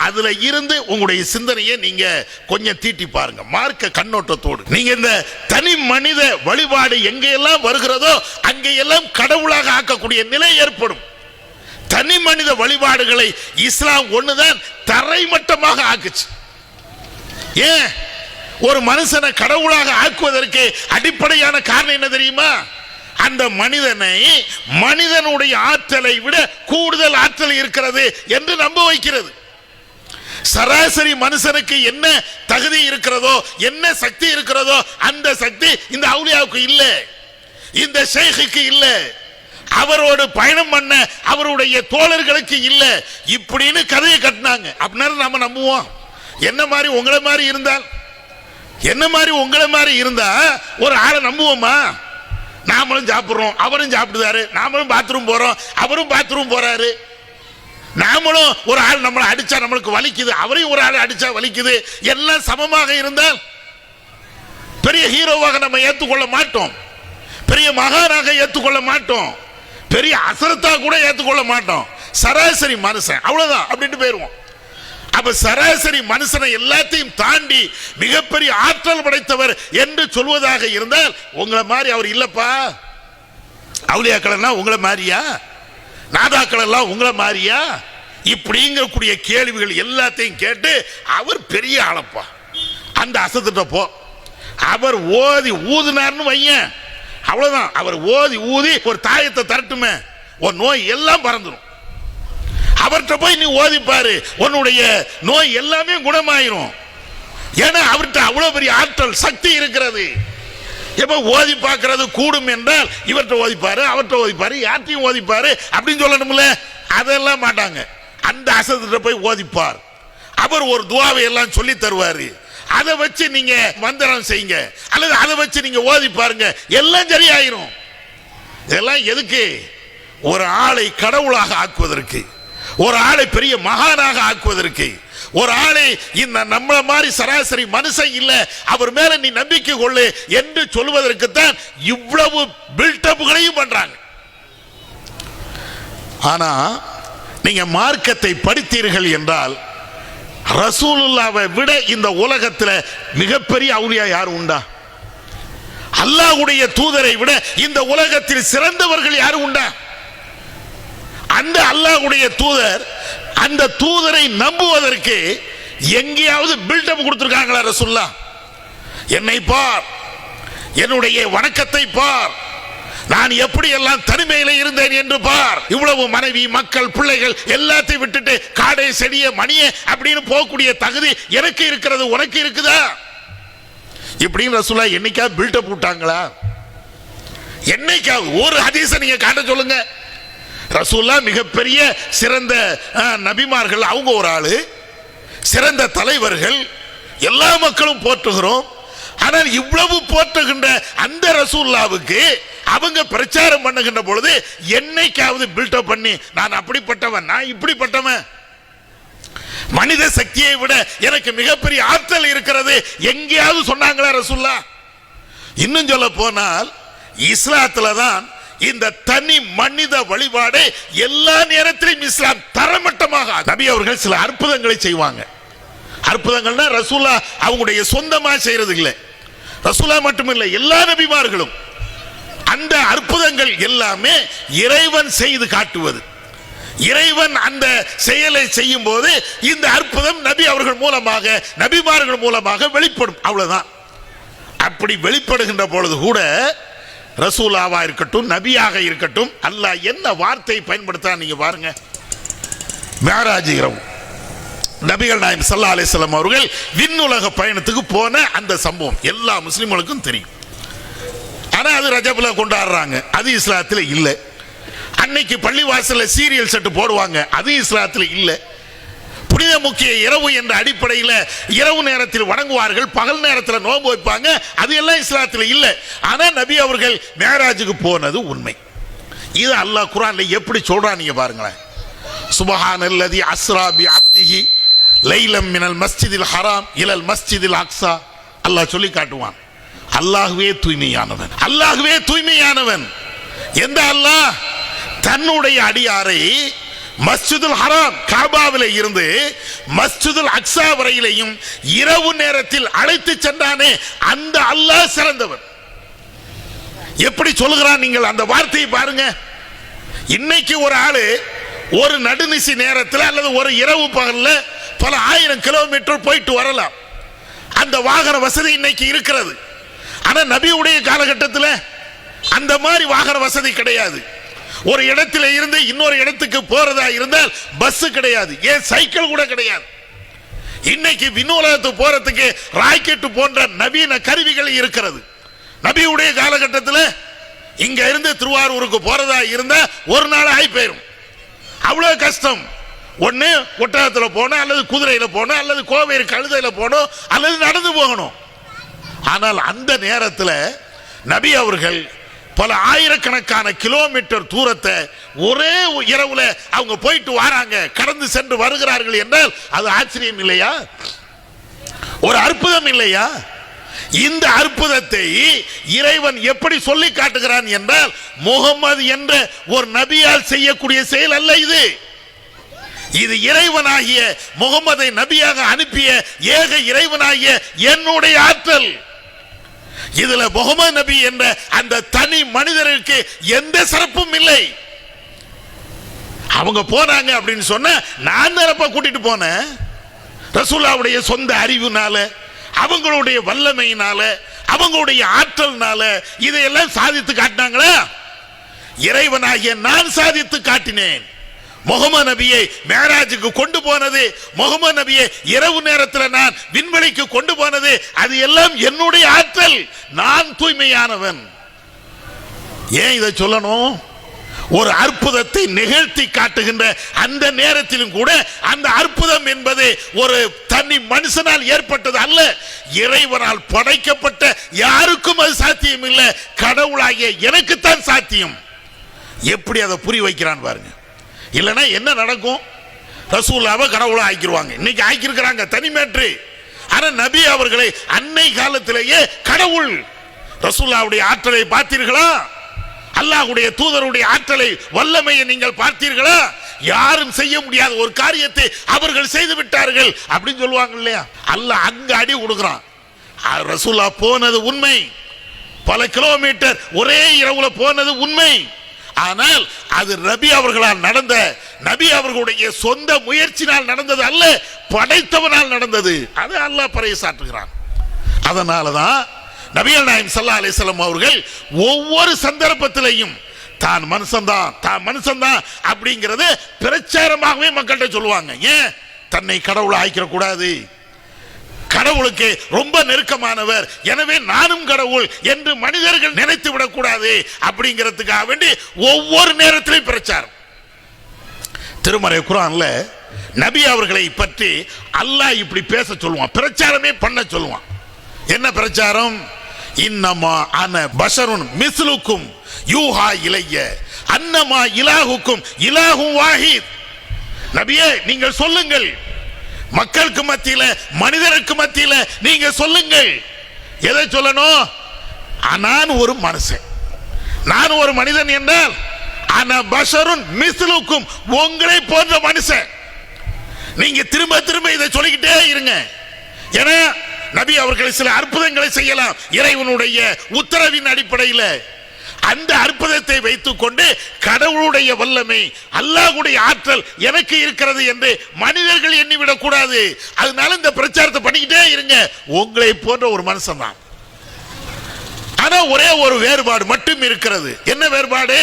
அதுல இருந்து உங்களுடைய சிந்தனையை நீங்க கொஞ்சம் தீட்டி பாருங்க, மார்க்க கண்ணோட்டத்தோடு. நீங்க இந்த தனி மனித வழிபாடு எங்கெல்லாம் வருகிறதோ அங்கெல்லாம் கடவுளாக ஆக்கக்கூடிய நிலை ஏற்படும். தனி மனித வழிபாடுகளை இஸ்லாம் ஒண்ணுதான் தரைமட்டமாக ஆக்குச்சு. ஏன்? ஒரு மனுஷனை கடவுளாக ஆக்குவதற்கு அடிப்படையான காரணம் என்ன தெரியுமா? அந்த மனிதனை மனிதனுடைய ஆற்றலை விட கூடுதல் ஆற்றல் இருக்கிறது என்று நம்ப வைக்கிறது. சராசரி மனுஷனுக்கு என்ன தகுதி இருக்கிறதோ, என்ன சக்தி இருக்கிறதோ, அந்த சக்தி இந்த அவுலியாவுக்கு இல்ல, இந்த ஷேഖுக்கு இல்ல, அவரோடு பயணம் பண்ண அவருடைய தோழர்களுக்கு இல்ல, இப்படின்னு கதையை கட்டினாங்க. அப்படின்னா நம்ம நம்புவோம்? என்ன மாதிரி உங்களை மாதிரி இருந்தால், என்ன மாதிரி உங்களை மாதிரி இருந்தா ஒரு ஆளை நம்புவோமா? நாமளும் சாப்பிடுறோம், அவரும் சாப்பிடுறாரு, நாமளும் பாத்ரூம் போறோம், அவரும் பாத்ரூம் போறாரு, நாமளும் ஒரு ஆள் நம்மளை அடிச்சா நம்மளுக்கு வலிக்குது, அவரையும் ஒரு ஆள் அடிச்சா வலிக்குது, எல்லாம் சமமாக இருந்தால் பெரிய ஹீரோவாக நம்ம ஏற்றுக்கொள்ள மாட்டோம், பெரிய மகானாக ஏற்றுக்கொள்ள மாட்டோம், பெரிய அசரத்தா கூட ஏற்றுக்கொள்ள மாட்டோம். சராசரி மனுஷன் அவ்வளவுதான் அப்படின்ட்டு போயிருவோம். அப்ப சராசரி மனுஷனை எல்லாத்தையும் தாண்டி மிகப்பெரிய ஆற்றல் படைத்தவர் என்று சொல்வதாக இருந்தால் உங்களை மாதிரி அவர் இல்லப்பா. அவுலியாக்கள் எல்லாம் உங்களை மாதிரியா, நாதாக்கள் எல்லாம் உங்களை மாதிரியா, இப்படிங்கக்கூடிய கேள்விகள் எல்லாத்தையும் கேட்டு அவர் பெரிய ஆளப்பா, அந்த அசத்திட்ட போ, அவர் ஓதி ஊதுனார்னு வையன், அவ்வளவுதான். அவர் ஓதி ஊதி ஒரு தாயத்தை தரட்டுமே, ஒரு நோய் எல்லாம் பறந்துடும். அவர்கிட்ட போய் நீ ஓதிப்பாரு, உன்னுடைய நோய் எல்லாமே குணமாயிரும். ஏன்னா அவர்கிட்ட அவ்வளவு பெரிய ஆற்றல் சக்தி இருக்கிறது. எப்ப ஓதி பார்க்கிறது கூடும் என்றால் இவர்கிட்ட ஓதிப்பாரு, அவர்கிட்ட ஓதிப்பாரு, யார்ட்டையும் ஓதிப்பாரு அப்படின்னு சொல்லணும்ல. அதெல்லாம் மாட்டாங்க. அந்த அசத்திட்ட போய் ஓதிப்பார், அவர் ஒரு துவாவை எல்லாம் சொல்லி தருவாரு, அதை வச்சு நீங்க மந்திரம் செய்யுங்க, அல்லது அதை வச்சு நீங்க ஓதி பாருங்க, எல்லாம் சரியாயிரும். இதெல்லாம் எதுக்கு? ஒரு ஆளை கடவுளாக ஆக்குவதற்கு, ஒரு ஆளை பெரிய மகானாக ஆக்குவதற்கு, ஒரு ஆளை இந்த நம்மள மாதிரி சராசரி மனுஷன் இல்ல, அவர் மேல நீ நம்பிக்கை கொள்ளு என்று சொல்வதற்கு தான் இவ்வளவு பில்டப்களையும் பண்றாங்க. ஆனா நீங்க மார்க்கத்தை படித்தீர்கள் என்றால் ரசூலுல்லாவை விட இந்த உலகத்தில் மிகப்பெரிய அவுலியா யார் உண்டா? அல்லாஹ்வுடைய தூதரை விட இந்த உலகத்தில் சிறந்தவர்கள் யார் உண்டா? அந்த அல்லாஹ்வுடைய தூதர், அந்த தூதரை நம்புவதற்கு எங்கேயாவது பில்டப் கொடுத்திருக்காங்களா ரசூலுல்லா? என்னை பார், என்னுடைய வணக்கத்தை பார், நான் எப்படி எல்லாம் தனிமையில இருந்தேன் என்று பார், இவ்வளவு மனைவி மக்கள் பிள்ளைகள் எல்லாத்தையும் விட்டுட்டு காடை செடிய மணிய அப்படின்னு போகக்கூடிய தகுதி எனக்கு இருக்கிறது, உனக்கு இருக்குதா? இப்படின்னு ரசூலுல்லா என்னைக்காவது பில்டப் போட்டாங்களா? என்னைக்காவது ஒரு ஹதீஸை நீங்க காட்ட சொல்லுங்க. ரசூலுல்லா மிகப்பெரிய சிறந்த நபிமார்கள், அவங்க ஒரு ஆளு, சிறந்த தலைவர்கள், எல்லா மக்களும் போற்றுகிறோம். ஆனால் இவ்வளவு போற்றுகின்ற அந்த ரசூலுல்லாவுக்கு அவங்க பிரச்சாரம் பண்ணுகின்ற பொழுது என்னைக்காவது பில்டப் பண்ணி நான் அப்படிப்பட்டவன், நான் இப்படிப்பட்டவன், மனித சக்தியை விட எனக்கு மிகப்பெரிய ஆற்றல் இருக்கிறது எங்கேயாவது சொன்னாங்களா ரசூலுல்லா? இன்னும் சொல்ல போனால் இஸ்லாத்துல தான் இந்த தனி மனித வழிபாடு எல்லா நேரத்திலும் இஸ்லாம் தரமட்டமாக. நபி அவர்கள் சில அற்புதங்களை செய்வாங்க. அற்புதங்கள்னா ரசூலுல்லா அவங்களுடைய சொந்தமா செய்யறது இல்லை, ரசூலுல்லா மட்டுமில்லை எல்லா நபிமார்களும் அந்த அற்புதங்கள் எல்லாமே இறைவன் செய்து காட்டுவது. இறைவன் அந்த செயலை செய்யும் போது இந்த அற்புதம் நபி அவர்கள் மூலமாக, நபிமார்கள் மூலமாக வெளிப்படும், அவ்வளவுதான். அப்படி வெளிப்படுகின்ற பொழுது கூட ரசூலாவா இருக்கட்டும், நபியாக இருக்கட்டும், அல்லாஹ் என்ன வார்த்தையை பயன்படுத்த நீங்க பாருங்க. மேராஜ் இரவு நபிகள் நாயகம் ஸல்லல்லாஹு அலைஹி வஸல்லம் அவர்கள் விண்ணுலக பயணத்துக்கு போன அந்த சம்பவம் எல்லா முஸ்லிம்களுக்கும் தெரியும். ஆனா அது ரஜப்ல கொண்டாடுறாங்க, அது இஸ்லாத்தில் இல்லை. அன்னைக்கு பள்ளிவாசல்ல சீரியல் செட்டு போடுவாங்க, அது இஸ்லாத்தில் இல்லை. புனித முக்கிய இரவு என்ற அடிப்படையில் இரவு நேரத்தில் வணங்குவார்கள், பகல் நேரத்தில் நோன்பு வைப்பாங்க, அது எல்லாம் இஸ்லாத்தில் இல்லை. ஆனா நபி அவர்கள் மேராஜுக்கு போனது உண்மை. இது அல்லாஹ் குர்ஆன்ல எப்படி சொல்றான் நீங்க பாருங்களேன். சுப்ஹானல்லதி அஸ்ரா பி அப்திஹி லைலம் மினல் மஸ்ஜிதில் ஹராம் இலல் மஸ்ஜிதில் அக்ஸா. அல்லாஹ் சொல்லி காட்டுவான், அல்லாஹ்வே தூய்மையானவன், அல்லாஹ்வே தூய்மையானவன். எந்த அல்லாஹ் தன்னுடைய அடியாரை மஸ்ஜிதுல் ஹராம் காபாவிலே இருந்து மஸ்ஜிதுல் அக்ஸா வரையிலையும் இரவு நேரத்தில் அழைத்து சென்றானே அந்த அல்லாஹ் சிறந்தவன். எப்படி சொல்லுகிறான் நீங்கள் அந்த வார்த்தையை பாருங்க. இன்னைக்கு ஒரு ஆளு ஒரு நடுநிசி நேரத்தில் அல்லது ஒரு இரவு பகல்ல பல ஆயிரம் கிலோமீட்டர் போயிட்டு வரலாம், அந்த வாகன வசதி இன்னைக்கு இருக்கிறது. ஆனா நபியுடைய காலகட்டத்தில் அந்த மாதிரி வாகன வசதி கிடையாது. ஒரு இடத்துல இருந்து இன்னொரு இடத்துக்கு போறதா இருந்தால் பஸ் கிடையாது, ஏன் சைக்கிள் கூட கிடையாது. இன்னைக்கு விண்ணுலகத்துக்கு போறதுக்கு ராக்கெட் போன்ற நவீன கருவிகள் இருக்கிறது. நபியுடைய காலகட்டத்தில் இங்க இருந்து திருவாரூருக்கு போறதா இருந்தா ஒரு நாள் ஆகி போயிடும். அவ்வளவு கஷ்டம். ஒண்ணு ஒட்டகத்துல போனோம், அல்லது குதிரையில போனோம், அல்லது கோவேறு கழுதையில போனோம், அல்லது நடந்து போகணும். ஆனால் அந்த நேரத்தில் நபி அவர்கள் பல ஆயிரக்கணக்கான கிலோமீட்டர் தூரத்தை ஒரே இரவுல அவங்க போயிட்டு வராங்க, கடந்து சென்று வருகிறார்கள் என்றால் அது ஆச்சரியம் இல்லையா? ஒரு அற்புதம் இல்லையா? இந்த அற்புதத்தை இறைவன் எப்படி சொல்லி காட்டுகிறான் என்றால், முகமது என்ற ஒரு நபியால் செய்யக்கூடிய செயல் அல்ல இது. இது இறைவனாகிய முகமதை நபியாக அனுப்பிய ஏக இறைவனாகிய என்னுடைய ஆற்றல். இதுல முகமது நபி என்ற அந்த தனி மனிதருக்கு எந்த சிறப்பும் இல்லை. அவங்க போனாங்க அப்படின்னு சொன்ன நான் நிரப்ப கூட்டிட்டு போனேன். ரசூலுல்லாஹ்வுடைய சொந்த அறிவுனால, அவங்களுடைய வல்லமையினால, அவங்களுடைய ஆற்றல்னால இதையெல்லாம் சாதித்து காட்டினாங்களா? இறைவனாகிய நான் சாதித்து காட்டினேன். முகமது நபியை மேராஜுக்கு கொண்டு போனது, முகமது நபியை இரவு நேரத்தில் நான் விண்வெளிக்கு கொண்டு போனது, அது எல்லாம் என்னுடைய ஆற்றல். நான் தூய்மையானவன். ஏன் இதை சொல்லணும்? ஒரு அற்புதத்தை நிகழ்த்தி காட்டுகின்ற அந்த நேரத்திலும் கூட அந்த அற்புதம் என்பது ஒரு தனி மனுஷனால் ஏற்பட்டது அல்ல, இறைவனால் படைக்கப்பட்ட யாருக்கும் அது சாத்தியம் இல்லை, கடவுளாகிய எனக்குத்தான் சாத்தியம். எப்படி அதை புரிய வைக்கிறான் பாருங்க. இல்லைன்னா என்ன நடக்கும்? ரசூலுல்லாஹ்வை கடவுளா ஆக்கிடுவாங்க. இன்னைக்கு ஆக்கியிருக்கிறாங்க, தனி மேற்று. ஆனா நபி அவர்களை அன்னை காலத்திலேயே கடவுள். ரசூலுல்லாஹ்வுடைய ஆற்றலை பார்த்தீர்களா? அல்லாஹ்வுடைய தூதருடைய ஆற்றலை, வல்லமையை நீங்கள் பார்த்தீர்களா? யாரும் செய்ய முடியாத ஒரு காரியத்தை அவர்கள் செய்து விட்டார்கள் அப்படின்னு சொல்லுவாங்க இல்லையா? அல்லாஹ் அங்க அடி கொடுக்கிறான். ரசூலுல்லாஹ் போனது உண்மை, பல கிலோமீட்டர் ஒரே இரவுல போனது உண்மை. ஆனால் அது நபி அவர்களால் நடந்த, நபி அவர்களுடைய சொந்த முயற்சினால் நடந்தது அல்ல, படைத்தவனால் நடந்தது. அது அல்லாஹ் பறைசாற்றுகிறான். அதனாலதான் நபிகள் நாயகம் ஸல்லல்லாஹு அலைஹி வஸல்லம் அவர்கள் ஒவ்வொரு சந்தர்ப்பத்திலையும் தான் மனுஷன்தான், தான் மனுஷன்தான் அப்படிங்கறது பிரச்சாரமாகவே மக்கள்கிட்ட சொல்லுவாங்க. ஏன்? தன்னை கடவுளை ஆக்கிட கூடாது, கடவுளுக்கு ரொம்ப நெருக்கமானவர், எனவே நானும் கடவுள் என்று மனிதர்கள் நினைத்து விடக்கூடாது அப்படிங்கிறதுக்காக வேண்டி ஒவ்வொரு நேரத்திலும் பிரச்சாரம். திருமறை குர்ஆன்ல நபி அவர்களை பற்றி அல்லாஹ் இப்படி பேச சொல்லுவான், பிரச்சாரமே பண்ண சொல்லுவான். என்ன பிரச்சாரம்? இன்னமா அன பஷருன் மிஸ்லுக்கும் யூஹா இலைய அன்னமா இலாஹுக்கும் இலாஹும் வாஹித். நபியே நீங்கள் சொல்லுங்கள், மக்களுக்கு மத்தியில, மனிதருக்கு மத்தியில நீங்க சொல்லுங்கள். எதை சொல்லணும்? நான் ஒரு மனுஷன், நான் ஒரு மனிதன் என்றால் அன பஷருன் மிஸ்லுக்கும், உங்களை போன்ற மனுஷன். நீங்க திரும்ப திரும்ப இதை சொல்லிக்கிட்டே இருங்க. ஏன்னா நபி அவர்கள் சில அற்புதங்களை செய்யலாம் இறைவனுடைய உத்தரவின் அடிப்படையில். அந்த அற்புதத்தை வைத்துக் கொண்டு கடவுளுடைய வல்லமை, அல்லாஹ்வுடைய ஆற்றல் எனக்கு இருக்கிறது என்று மனிதர்கள் எண்ணிவிடக் கூடாது. அதனால இந்த பிரச்சாரத்தை பண்ணிக்கிட்டே இருங்க. உங்களை போன்ற ஒரு மனுஷன் தான். ஆனா ஒரே ஒரு வேறுபாடு மட்டும் இருக்கிறது. என்ன வேறுபாடு?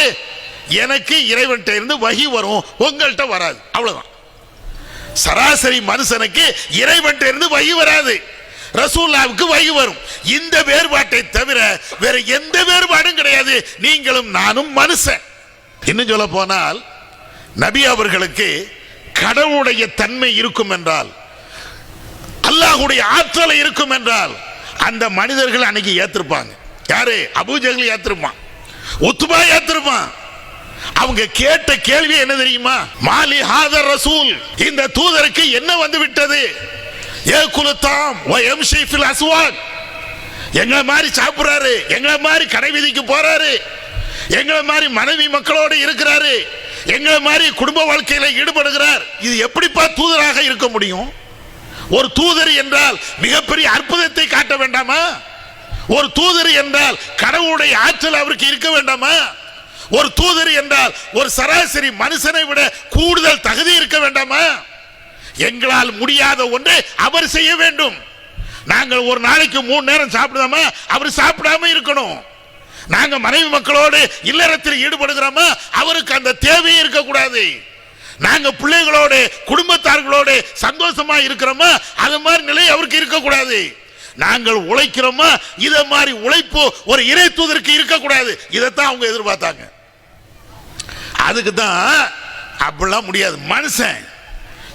எனக்கு இறைவன்கிட்ட இருந்து வஹி வரும், உங்கள்கிட்ட வராது. அவ்வளவுதான். சராசரி மனுஷனுக்கு இறைவன்கிட்ட இருந்து வஹி வராது, ரசூலுல்லாஹ்வுக்கு வஹி வரும். இந்த வேறுபாட்டை தவிர வேற எந்த வேறுபாடும் கிடையாது. நீங்களும் நானும் மனுஷன். இன்னும் சொல்ல போனால் நபி அவர்களுக்கு கடவுளுடைய தன்மை இருக்கும் என்றால், அல்லாஹ்வுடைய ஆற்றல் இருக்கும் என்றால் அந்த மனிதர்கள் அன்னைக்கு ஏத்திருப்பாங்க. யாரு? அபூஜஹல் ஏத்திருப்பான், உத்பா ஏத்திருப்பான். அவங்க கேட்ட கேள்வி என்ன தெரியுமா? மாலி ஹாதர் ரசூல், இந்த தூதருக்கு என்ன வந்து விட்டது? ஏகுலதாம் வ யம்ஷி ஃபில் அஸ்வாக், எங்களை மாதிரி சாப்பிடுறாரு, எங்களை மாதிரி கடை வீதிக்கு போறாரு, எங்களை மாதிரி மனைவி மக்களோடு இருக்கிறாரு, எங்களை மாதிரி குடும்ப வாழ்க்கையில ஈடுபடுகிறார். இது எப்படிப்பா தூதராக இருக்க முடியும்? ஒரு தூதர் என்றால் மிகப்பெரிய அற்புதத்தை காட்ட வேண்டாமா? ஒரு தூதர் என்றால் கடவுளுடைய ஆற்றல் அவருக்கு இருக்க வேண்டாமா? ஒரு தூதர் என்றால் ஒரு சராசரி மனுஷனை விட கூடுதல் தகுதி இருக்க வேண்டாமா? எங்களால் முடியாத ஒன்றை அவர் செய்ய வேண்டும். நாங்கள் ஒரு நாளைக்கு 3 நேரம் சாப்பிடுவோமா, அவர் சாப்பிடாம இருக்கணும். நாங்க மனைவி மக்களோடு இல்லறத்தில் ஈடுபடுகிறோமா, அவருக்கு அந்த தேவையே இருக்கக்கூடாது. நாங்க பிள்ளைகளோடு குடும்பத்தார்களோடு சந்தோஷமா இருக்கிறோமா, அது மாதிரி நிலை அவருக்கு இருக்கக்கூடாது. நாங்கள் உழைக்கிறோமா, இத மாதிரி உழைப்பு ஒரு இறை தூதருக்கு இருக்கக்கூடாது. இதைத்தான் அவங்க எதிர்பார்த்தாங்க. அதுக்கு தான் அப்படிலாம் முடியாது மனுஷன்.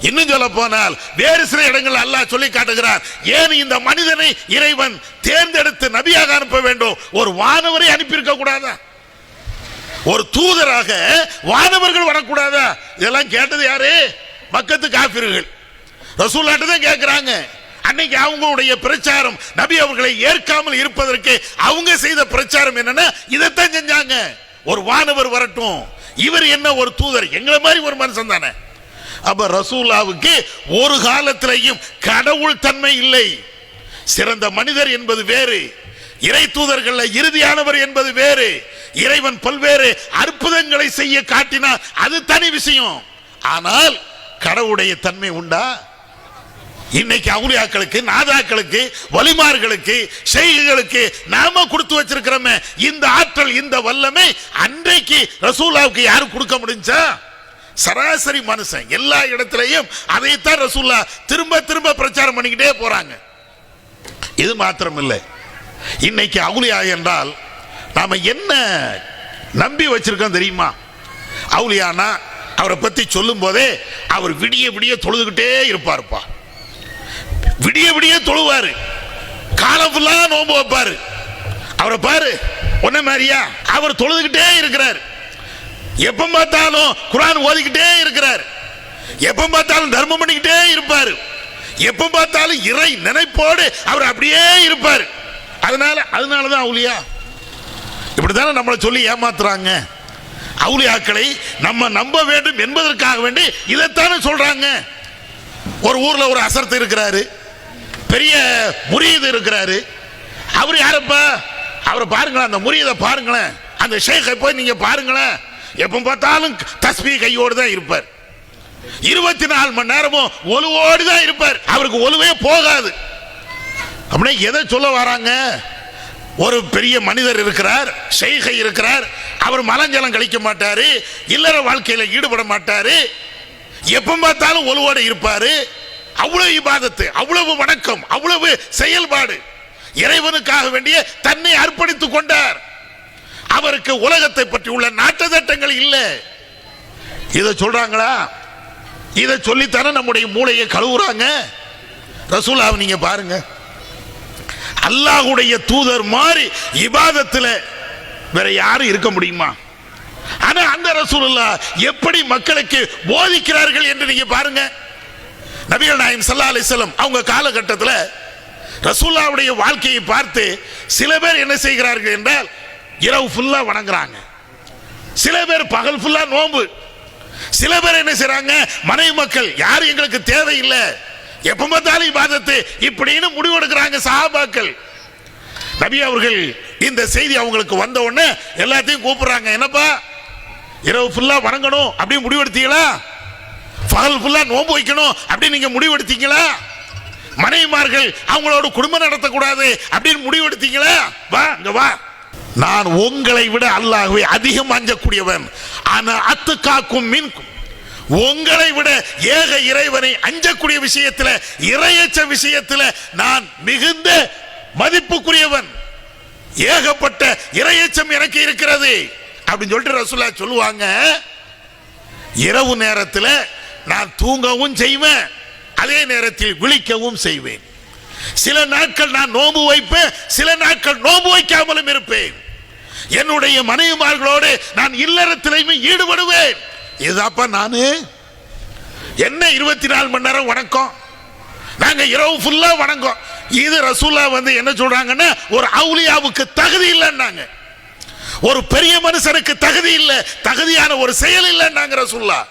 இன்னும் சொல்ல போனால் வேறு சில இடங்கள் அல்லாஹ் சொல்லி காட்டுகிறார், ஏன் இந்த மனிதனை இறைவன் தேர்ந்தெடுத்து நபியாக அனுப்ப வேண்டும், ஒரு வானவரை அனுப்பியிருக்க கூடாதா, ஒரு தூதராக வானவர்கள் வரக்கூடாதா? இதெல்லாம் கேட்டது யாரு? மக்கத்து காபிர்கள். ரசூலுல்லாஹ் தான் கேட்கிறாங்க. அன்னைக்கு அவங்களுடைய பிரச்சாரம், நபி அவர்களை ஏற்காமல் இருப்பதற்கு அவங்க செய்த பிரச்சாரம் என்னன்னா இதைத்தான் செஞ்சாங்க. ஒரு வானவர் வரட்டும், இவர் என்ன ஒரு தூதர், எங்களை மாதிரி ஒரு மனுஷன் தானே. அப்ப ரசூலுல்லாஹ்வுக்கு ஒரு காலத்திலேயும் கடவுள் தன்மை இல்லை. சிறந்த மனிதர் என்பது வேறு, இறை தூதர்கள் இறுதியானவர் என்பது வேறு. இறைவன் பல்வேறு அற்புதங்களை செய்ய காட்டினார், அது தனி விஷயம். ஆனால் கடவுளுடைய தன்மை உண்டா? இன்னைக்கு அவுலியாக்களுக்கு, நாதாக்களுக்கு, வலிமார்களுக்கு, ஷைகளுக்கு நாம கொடுத்து வச்சிருக்கிறோமே இந்த ஆற்றல், இந்த வல்லமை, அன்றைக்கு ரசூலுல்லாஹ்வுக்கு யாரும் கொடுக்க முடிஞ்சா? சராசரி மனுஷன் எல்லா இடத்திலையும் அதைத்தான் ரசூலுல்லாஹ் திரும்ப திரும்ப பிரச்சாரம் பண்ணிக்கிட்டே போறாங்க. இது மாத்திரம் இல்லை, இன்னைக்கு அவுலியா என்றால் நாம என்ன நம்பி வச்சிருக்கோம் தெரியுமா? அவுலியானா அவரை பத்தி சொல்லும் போதே அவர் விடிய விடிய தொழுதுகிட்டே இருப்பாருப்பா, விடிய விடிய தொழுவாரு, காலம் ஃபுல்லா நோன்பு வைப்பாரு. அவரை பாரு, ஒன்ன மாதிரியா அவர் தொழுதுகிட்டே இருக்கிறார். எப்ப பார்த்தாலும் குர்ஆன் ஓதிக்கிட்டே இருக்கிறார். எப்ப பார்த்தாலும் தர்மம் பண்ணிக்கிட்டே இருப்பார். எப்ப பார்த்தாலும் இறை நினைப்போடு அவர் அப்படியே இருப்பார். அதனாலதான் அவுலியா. இப்படித்தானே நம்மளை சொல்லி ஏமாத்துறாங்க. அவுலியாக்களை நம்ம நம்ப வேண்டும் என்பதற்காக வேண்டி இதைத்தானே சொல்றாங்க. ஒரு ஊர்ல ஒரு அசரத்து இருக்கிறாரு, பெரிய முரீது இருக்கிறாரு. அவர் யாரப்பா? அவரை பாருங்களேன், அந்த முரீதை பாருங்களேன், அந்த ஷேக்கை போய் நீங்க பாருங்களேன். எப்ப பார்த்தாலும் தஸ்பீ கையோடு தான் இருப்பார். 24 மணி நேரமும் ஒலுவோடு தான் இருப்பார். அவருக்கு ஒலுவே போகாது. அப்படின்னா எதை சொல்ல வராங்க? ஒரு பெரிய மனிதர் இருக்கிறார், ஷேகை இருக்கிறார், அவர் மலஞ்சலம் கழிக்க மாட்டாரு, இல்லற வாழ்க்கையில ஈடுபட மாட்டாரு, எப்ப பார்த்தாலும் ஒலுவோடு இருப்பாரு. அவ்வளவு இபாதத்து, அவ்வளவு வணக்கம், அவ்வளவு செயல்பாடு, இறைவனுக்காக வேண்டிய தன்னை அர்ப்பணித்துக் கொண்டார். அவருக்கு உலகத்தை பற்றி உள்ள நாட்டு திட்டங்கள் இல்லை. இதை சொல்றாங்களா? இதை சொல்லித்தானே நம்முடைய மூளையை கழுவுறாங்க. ரசூலுல்லாஹ் நீங்க பாருங்க, அல்லாஹ்வுடைய தூதர் மாதிரி இபாதத்துல வேற யாரும் இருக்க முடியுமா? ஆனா அந்த ரசூலுல்லாஹ் எப்படி மக்களுக்கு போதிக்கிறார்கள் என்று நீங்க பாருங்க. நபிகள் நாயகம் ஸல்லல்லாஹு அலைஹி வஸல்லம் அவங்க காலகட்டத்தில் ரசூலுல்லாஹ்வுடைய வாழ்க்கையை பார்த்து சில பேர் என்ன செய்கிறார்கள் என்றால் இரவு ஃபுல்லா வணங்குறாங்க, சில பேர் பகல் ஃபுல்லா நோன்பு, சில பேர் என்ன செய்றாங்க, மனைவி மக்கள் யாரும் எங்களுக்கு தேவையில்லை, எப்ப பார்த்தாலும் இபாதத்து இப்படின்னு முடிவெடுக்கிறாங்க சஹாபாக்கள். நபி அவர்கள் இந்த செய்தி அவங்களுக்கு வந்த உடனே எல்லாத்தையும் கூப்பிடுறாங்க. என்னப்பா இரவு ஃபுல்லா வணங்கணும் அப்படி முடிவெடுத்தீங்களா? பகல் ஃபுல்லா நோன்பு வைக்கணும் அப்படி நீங்க முடிவெடுத்தீங்களா? மனைவிமார்கள் அவங்களோட குடும்பம் நடத்தக்கூடாது அப்படின்னு முடிவெடுத்தீங்களா? வா இங்க வா, நான் உங்களை விட அல்லாஹ்வை அதிகம் அஞ்சக்கூடியவன். ஆனா அத்துக்காக்கும் மின்கும், உங்களை விட ஏக இறைவனை அஞ்சக்கூடிய விஷயத்துல, இறையச்ச விஷயத்துல நான் மிகுந்த மதிப்புக்குரியவன். ஏகப்பட்ட இறையச்சம் எனக்கு இருக்கிறது அப்படின்னு சொல்லிட்டு ரசூலுல்லாஹ் சொல்லுவாங்க. இரவு நேரத்தில் நான் தூங்கவும் செய்வேன், அதே நேரத்தில் விழிக்கவும் செய்வேன். சில நாட்கள் நான் நோன்பு வைப்பேன், சில நாட்கள் நோன்பு வைக்காமலும் இருப்பேன். என்னுடைய மனைவிமார்களோடு நான் இல்லறத்திலையும் ஈடுபடுவேன். இதுதாப்பா நானு. என்ன 24 மணி நேரம் வணக்கம், நாங்க இரவு ஃபுல்லா வணக்கம். இது ரசூலுல்லாஹ் என்ன சொல்றாங்கன்னா, ஒரு அவுலியாவுக்கு தகுதி இல்லைன்னாங்க, ஒரு பெரிய மனுஷனுக்கு தகுதி இல்லை, தகுதியான ஒரு செயல் இல்லைன்னாங்க ரசூலுல்லாஹ்.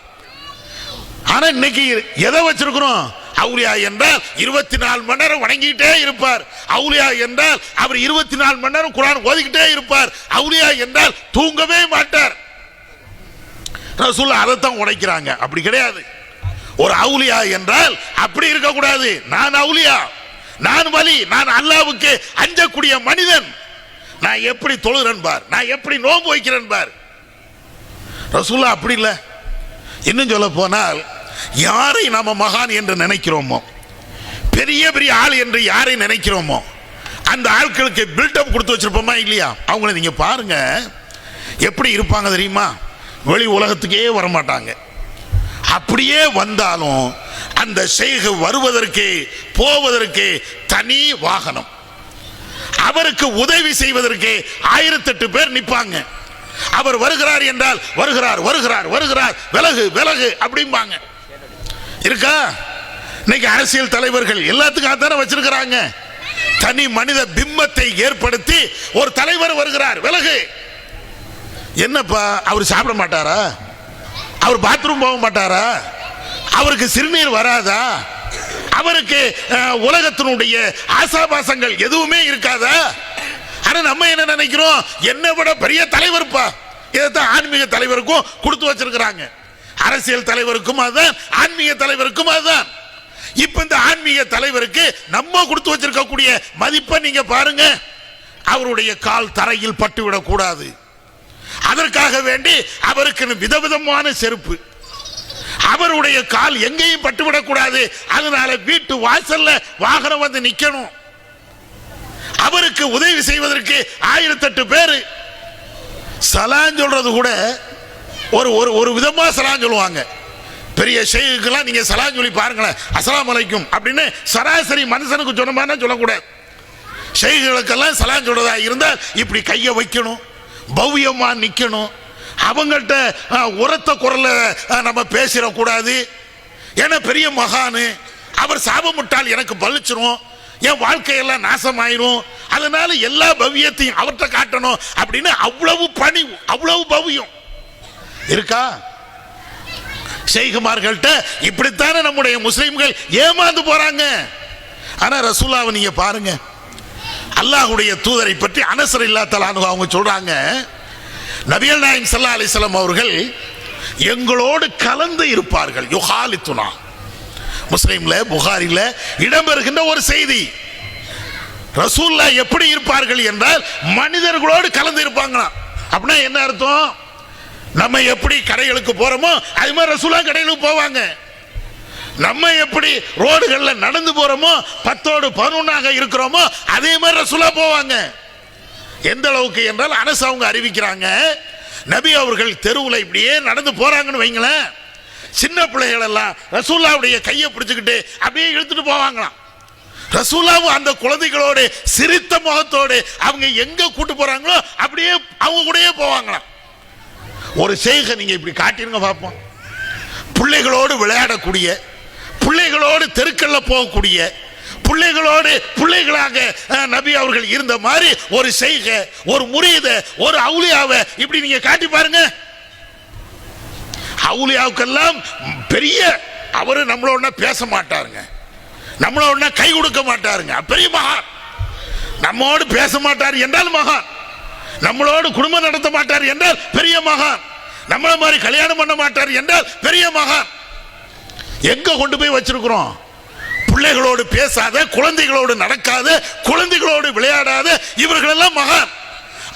ஆனா இன்னைக்கு எதை வச்சிருக்கிறோம்? அவுலியா என்றால் 24 மணி நேரம் வணங்கிட்டே இருப்பார். அவுலியா என்றால் அவர் 24 மணி நேரம் குர்ஆன் ஓதிக்கிட்டே இருப்பார். அவுலியா என்றால் தூங்கவே மாட்டார். ரசூலுல்லாஹ் அதைத்தான் உடைக்கிறாங்க. அப்படி கிடையாது. ஒரு அவுலியா என்றால் அப்படி இருக்கக்கூடாது. நான் அவுலியா, நான் வலி, நான் அல்லாஹ்வுக்கு அஞ்சக்கூடிய மனிதன், நான் எப்படி தொழுகிறேன் பார், நான் எப்படி நோன்பு வைக்கிறேன் பார். ரசூலுல்லாஹ் அப்படி இல்லை. இன்னும் சொல்ல போனால், யாரை நாம மகான் என்று நினைக்கிறோமோ, பெரிய பெரிய ஆள் என்று யாரை நினைக்கிறோமோ, அந்த ஆட்களுக்கு பில்டப் கொடுத்து வச்சிருப்போமா இல்லையா? அவங்கள நீங்க பாருங்க, எப்படி இருப்பாங்க தெரியுமா? வெளி உலகத்துக்கே வரமாட்டாங்க. அப்படியே வந்தாலும் அந்த ஷேக் வருவதற்கு போவதற்கு தனி வாகனம், அவருக்கு உதவி செய்வதற்கு 1008 பேர் நிற்பாங்க. அவர் வருகிறார் என்றால் வருகிறார் வருகிறார் வருகிறார், விலகு விலகு அப்படிம்பாங்க. இருக்கா? இன்னைக்கு அரசியல் தலைவர்கள் எல்லாத்துக்கும் அதான வச்சிருக்கிறாங்க. தனி மனித பிம்பத்தை ஏற்படுத்தி ஒரு தலைவர் வருகிறார், விலகு. என்னப்பா, அவர் சாப்பிட மாட்டாரா? அவர் பாத்ரூம் போக மாட்டாரா? அவருக்கு சிறுநீர் வராதா? அவருக்கு உலகத்தினுடைய ஆசாபாசங்கள் எதுவுமே இருக்காதா? ஆனா நம்ம என்ன நினைக்கிறோம், என்னை விட பெரிய தலைவர்ப்பா. இதைத்தான் ஆன்மீக தலைவருக்கும் கொடுத்து வச்சிருக்கிறாங்க. அரசியல் தலைவருக்கும் அதுதான், ஆன்மீக தலைவருக்கும் அதுதான். இப்ப இந்த ஆன்மீக தலைவருக்கு நம்ம கொடுத்து வச்சிருக்கக்கூடிய மதிப்பை நீங்க பாருங்க. அவருடைய கால் தரையில் பட்டுவிடக் கூடாது, அதற்காக வேண்டி அவருக்கு விதவிதமான செருப்பு, அவருடைய கால் எங்கேயும் பட்டுவிடக் கூடாது. அதனால வீட்டு வாசல்ல வாகனம் வந்து நிக்கணும். அவருக்கு உதவி செய்வதற்கு 1008 பேர். சலான் சொல்றது கூட ஒரு ஒரு விதமா சலான் சொல்லுவாங்க. பெரிய ஷேக்குலாம் நீங்க சலான் சொல்லி பாருங்களேன், அஸ்ஸலாமு அலைக்கும் அப்படின்னு சராசரி மனுஷனுக்கு சொன்னமான சொல்லக்கூடாது. ஷேக்குகளுக்கெல்லாம் சலான் சொல்றதா இருந்தால் இப்படி கையை வைக்கணும், பவ்யமா நிக்கணும். அவங்கள்ட்ட உரத்த குரல்ல நம்ம பேசிடக்கூடாது. ஏன்னா பெரிய மகானு, அவர் சாபமிட்டால் எனக்கு பலிச்சிரும், என் வாழ்க்கையெல்லாம் நாசமாயிரும். அதனால எல்லா பவ்யத்தையும் அவர்கிட்ட காட்டணும் அப்படின்னு அவ்வளவு பணிவு, அவ்வளவு பவ்யம் இருக்கா? ஷேகுமார்கள்ட்ட இப்படித்தானே நம்முடைய முஸ்லிம்கள் ஏமாந்து போறாங்க. ஆனா ரசூலுல்லாஹ் நீங்க பாருங்க, அல்லாஹ்வுடைய தூதரை பற்றி அனஸ் ரலியல்லாஹு அன்ஹு அவங்க சொல்றாங்க, நபிகள் நாயகம் ஸல்லல்லாஹு அலைஹி வஸல்லம் அவர்கள் எங்களோடு கலந்து இருப்பார்கள். யுஹாலித்துனா, முஸ்லிம்ல புகாரில இடம்பெறுகின்ற ஒரு செய்தி. ரசூலுல்லாஹ் எப்படி இருப்பார்கள் என்றால் மனிதர்களோடு கலந்து இருப்பாங்களா. அப்படின்னா என்ன அர்த்தம்? நம்ம எப்படி கடைகளுக்கு போறோமோ அது மாதிரி ரசூலுல்லாஹ் கடைகளுக்கு போவாங்க. நம்ம எப்படி ரோடுகள்ல நடந்து போறோமோ 10ஓடு 11ஆக இருக்கிறோமோ அதே மாதிரி ரசூலுல்லாஹ் போவாங்க. எந்த அளவுக்கு என்றால் அனஸ் அவங்க அறிவிக்கிறாங்க, நபி அவர்கள் தெருவுல இப்படியே நடந்து போறாங்கன்னு வைங்களேன், சின்ன பிள்ளைகள் எல்லாம் ரசூலுல்லாஹ்வுடைய கையை பிடிச்சுக்கிட்டு அப்படியே இழுத்துட்டு போவாங்களாம். ரசூலுல்லாஹ் அந்த குழந்தைகளோடு சிரித்த முகத்தோடு அவங்க எங்க கூட்டு போறாங்களோ அப்படியே அவங்க கூடயே போவாங்களாம். ஒரு ஷேக நீங்க இப்படி காட்டிருங்க பார்ப்போம். பிள்ளைகளோடு விளையாடக்கூடிய, பிள்ளைகளோடு தெருக்கல்ல போகக்கூடிய, பிள்ளைகளோடு பிள்ளைகளாக நபி அவர்கள் இருந்த மாதிரி ஒரு ஷேக, ஒரு முரீத, ஒரு அவுலியாவை இப்படி நீங்க காட்டி பாருங்க. அவுலியாவுக்கெல்லாம் பெரிய, அவரு நம்மளோட பேச மாட்டாருங்க, நம்மளோட கை கொடுக்க மாட்டாருங்க, பெரிய மகான். நம்மோடு பேச மாட்டார் என்றால் மகான், நம்மளோடு குடும்பம் நடத்த மாட்டார் என்றால் பெரிய மகான், நம்மள மாதிரி கல்யாணம் பண்ண மாட்டார் என்றால் பெரிய மகான். எங்க கொண்டு போய் வச்சிருக்கிறோம்? பிள்ளைகளோடு பேசாத, குழந்தைகளோடு நடக்காத, குழந்தைகளோடு விளையாடாத இவர்கள் எல்லாம் மகான்.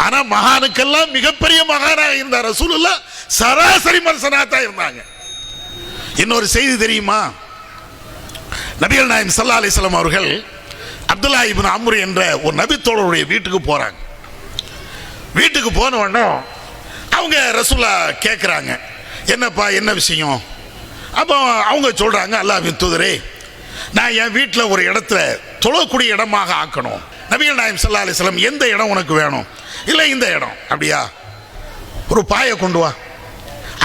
ஆனா மகானுக்கெல்லாம் மிகப்பெரிய மகானாக இருந்தார் ரசூலுல்லாஹ், சராசரி மனுஷனாத்தான் இருந்தாங்க. இன்னொரு செய்தி தெரியுமா? நபிகள் நாயகம் ஸல்லல்லாஹு அலைஹி வஸல்லம் அவர்கள் அப்துல்லா இப்னு அம்ர் என்ற ஒரு நபித்தோழருடைய வீட்டுக்கு போறாங்க. வீட்டுக்கு போன உடனே அவங்க ரசூலுல்லாஹ் கேட்குறாங்க, என்னப்பா என்ன விஷயம்? அப்போ அவங்க சொல்றாங்க, அல்லாஹ்வின் தூதரே, நான் என் வீட்டில் ஒரு இடத்துல தொழக்கூடிய இடமாக ஆக்கணும். நபிகள் நாயகம் ஸல்லல்லாஹு அலைஹி வஸல்லம், எந்த இடம் உனக்கு வேணும்? இல்லை இந்த இடம். அப்படியா, ஒரு பாயை கொண்டு வா.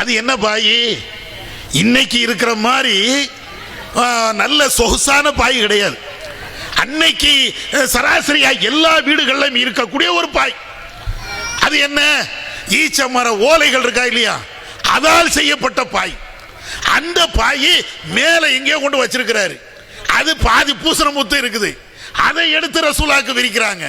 அது என்ன பாய்? இன்னைக்கு இருக்கிற மாதிரி நல்ல சொகுசான பாய் கிடையாது. அன்னைக்கு சராசரியா எல்லா வீடுகளிலும் இருக்கக்கூடிய ஒரு பாய். அது என்ன? ஈச்ச மர ஓலைகள் இருக்கா இல்லையா, அதால் செய்யப்பட்ட பாய். அந்த பாய் மேல எங்கேயோ கொண்டு வச்சிருக்கிறாரு. அது பாதி பூசண முத்து இருக்குது. அதை எடுத்து ரசூலுல்லாஹ்க்கு விரிக்கிறாங்க.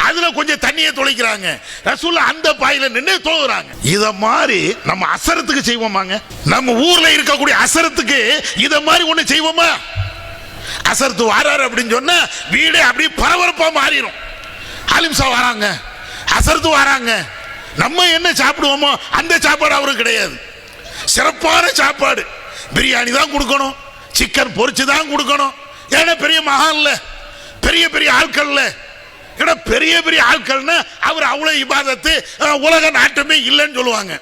அதுல கொஞ்சம் தண்ணியை தொளிக்கிறாங்க. ரசூலுல்லாஹ் அந்த பாயில நின்று தொழுகிறாங்க. இத மாதிரி நம்ம அசரத்துக்கு செய்வோமாங்க? நம்ம ஊர்ல இருக்கக்கூடிய அசரத்துக்கு இத மாதிரி ஒண்ணு செய்வோமா? அசரத்து வாராரு அப்படின்னு சொன்னா வீடே அப்படியே பரபரப்பா மாறிடும். ஆலிம்சா வராங்க, அசர்த்து வராங்க. நம்ம என்ன சாப்பிடுவோமோ அந்த சாப்பாடு அவருக்கு கிடையாது. சிறப்பான சாப்பாடு, பிரியாணி தான் கொடுக்கணும், சிக்கன் பொரிச்சு தான் கொடுக்கணும். ஏன்னா பெரிய மகான்ல, பெரிய பெரிய ஆட்கள்ல, பெரிய பெரிய ஆட்கள்னா அவர் அவ்வளவு இபாதத்து உலக நாட்டமே இல்லைன்னு சொல்லுவாங்க.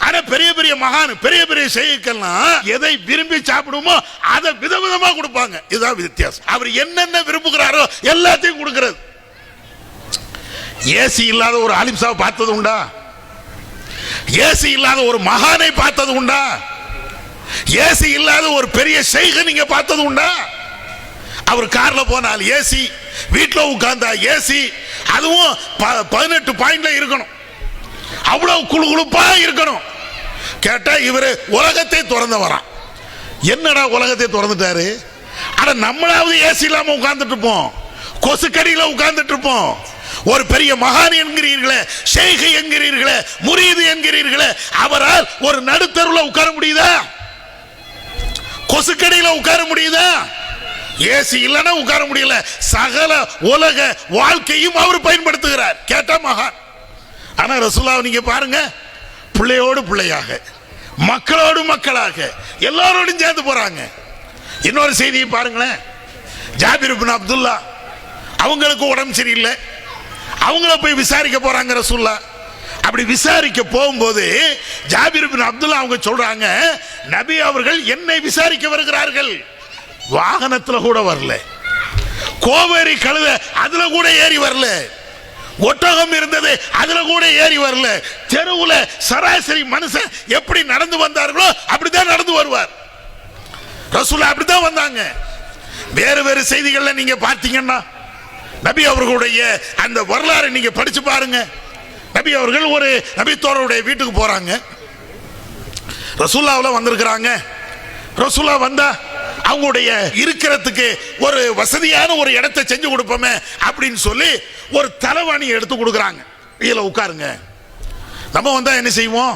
ஆனா பெரிய பெரிய மகான், பெரிய பெரிய செய்திகள்லாம் எதை விரும்பி சாப்பிடுமோ அதை விதவிதமா கொடுப்பாங்க. இதுதான் வித்தியாசம். அவர் என்னென்ன விரும்புகிறாரோ எல்லாத்தையும் கொடுக்கிறது. ஏசி இல்லாத ஒரு ஆலிம்சாவை பார்த்தது உண்டா? ஏசி இல்லாத ஒரு மகானை பார்த்தது உண்டா? ஏசி இல்லாத ஒரு பெரிய செய்கை நீங்க பார்த்தது உண்டா? அவர் கார்ல போனால் ஏசி, வீட்டில் உட்கார்ந்தா ஏசி, அதுவும் 18 பாயிண்ட்ல இருக்கணும், அவ்வளவு குழுகுழுப்பா இருக்கணும். கேட்டா இவரு உலகத்தை திறந்து வரான். என்னடா உலகத்தை திறந்துட்டாரு? ஆனா நம்மளாவது ஏசி இல்லாம உட்கார்ந்துட்டு இருப்போம், கொசுக்கடியில உட்கார்ந்துட்டு இருப்போம். ஒரு பெரிய மகான் என்கிறீர்களே, ஷேக் என்கிறீர்களே, முரீது என்கிறீர்களே, அவரால் ஒரு நடுத்தருவில் உட்கார முடியுதா? கொசுக்கடியில உட்கார முடியுதா? ஏசி இல்லைன்னா உட்கார முடியல. சகல உலக வாழ்க்கையும் அவர் பயன்படுத்துகிறார். கேட்டா மகான். ஆனா ரசூலுல்லாஹ் நீங்க பாருங்க, பிள்ளையோடு பிள்ளையாக, மக்களோடு மக்களாக, எல்லாரோடும் சேர்ந்து போறாங்க. இன்னொரு செய்தியை பாருங்களேன். ஜாபிர் இப்னு அப்துல்லா அவங்களுக்கு உடம்பு சரியில்லை, அவங்கள போய் விசாரிக்க போறாங்க ரசூலுல்லாஹ். அப்படி விசாரிக்க போகும்போது ஜாபிர் இப்னு அப்துல்லா அவங்க சொல்றாங்க, நபி அவர்கள் என்னை விசாரிக்க வருகிறார்கள். வாகனத்துல கூட வரல, கோவேரி கழுத அதுல கூட ஏறி வரல, ஒட்டகம் இருந்தது அதுல கூட ஏறி வரல. தெருவுல சராசரி மனுஷன் எப்படி நடந்து வந்தார்களோ அப்படிதான் நடந்து வருவார் ரசூலுல்லாஹ். அப்படிதான் வந்தாங்க. வேறு வேறு செய்திகள்ல நீங்க பார்த்தீங்கன்னா நபி அவர்களுடைய அந்த வரலாறு நீங்க படிச்சு பாருங்க. நபி அவர்கள் ஒரு நபித்தோருடைய வீட்டுக்கு போறாங்க. ரசூலுல்லாஹ் வந்திருக்கிறாங்க. ரசூலுல்லாஹ் வந்தா அவங்களுடைய இருக்கிறதுக்கு ஒரு வசதியான ஒரு இடத்தை செஞ்சு கொடுப்போமே அப்படின்னு சொல்லி ஒரு தலைவாணியை எடுத்து கொடுக்குறாங்க. இதுல உட்காருங்க. நம்ம வந்தா என்ன செய்வோம்?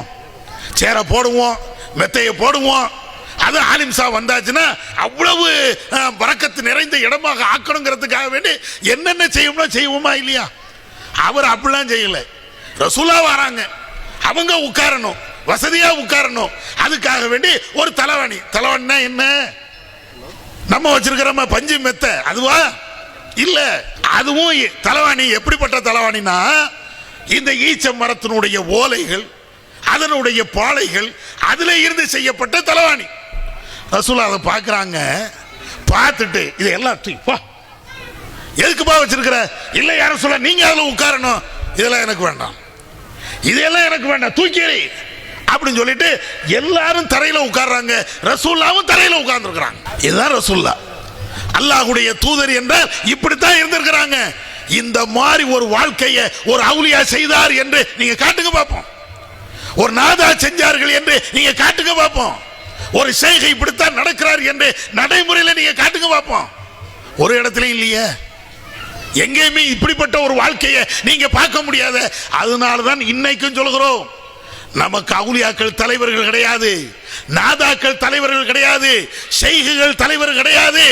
சேரை போடுவோம், மெத்தையை போடுவோம். அது ஆலிம்சா வந்தாச்சுன்னா அவ்வளவு பரக்கத்து நிறைந்த இடமாக ஆக்கணுங்கிறதுக்காக வேண்டி என்னென்ன செய்யணும் செய்வோமா இல்லையா? அவர் அப்படிலாம் செய்யல. ரசூலுல்லாஹ் வராங்க, அவங்க உட்காரணும், வசதியா உட்காரணும். அதுக்காக வேண்டி ஒரு தலைவாணி. தலைவாணினா என்ன? நம்ம வச்சிருக்கிறோம் பஞ்சு மெத்த, அதுவா? இல்ல, அதுவும் தலைவாணி. எப்படிப்பட்ட தலைவாணினா இந்த ஈச்ச மரத்தினுடைய ஓலைகள், அதனுடைய பாளைகள், அதுல இருந்து செய்யப்பட்ட தலைவாணி. ரசூலுல்லாஹ் அதை பார்க்கறாங்க. பார்த்துட்டு இது எல்லாம் எதுக்குப்பா வச்சிருக்கிற? இல்ல யாரும் சொல்ல, நீங்க அதுல உட்காரணும். இதெல்லாம் எனக்கு வேண்டாம், இதெல்லாம் எனக்கு வேண்டாம், தூக்கி எறி அப்படின்னு சொல்லிட்டு எல்லாரும் தரையில உட்கார்றாங்க. ரசூலுல்லாஹ்வும் தரையில உட்கார்ந்து இருக்கிறாங்க. இதுதான் ரசூலுல்லாஹ், அல்லாஹ்வுடைய தூதர் என்றால் இப்படித்தான் இருந்திருக்கிறாங்க. இந்த மாதிரி ஒரு வாழ்க்கையை ஒரு அவுலியா செய்தார் என்று நீங்க காட்டுங்க பார்ப்போம். ஒரு நாதா செஞ்சார்கள் என்று நீங்க காட்டுங்க பார்ப்போம். ஒரு ஷேக் இப்படித்தான் நடக்கிறார் என்று நடைமுறையில நீங்க காட்டுங்க பார்ப்போம். ஒரு இடத்துல இல்லையே, எங்கேயுமே இப்படிப்பட்ட ஒரு வாழ்க்கையை நீங்க பார்க்க முடியாத. அதனாலதான் இன்னைக்கும் சொல்கிறோம், நமக்கு அவுலியாக்கள் தலைவர்கள் கிடையாது, நாதாக்கள் தலைவர்கள் கிடையாது, ஷேக்குகள் தலைவர் கிடையாது.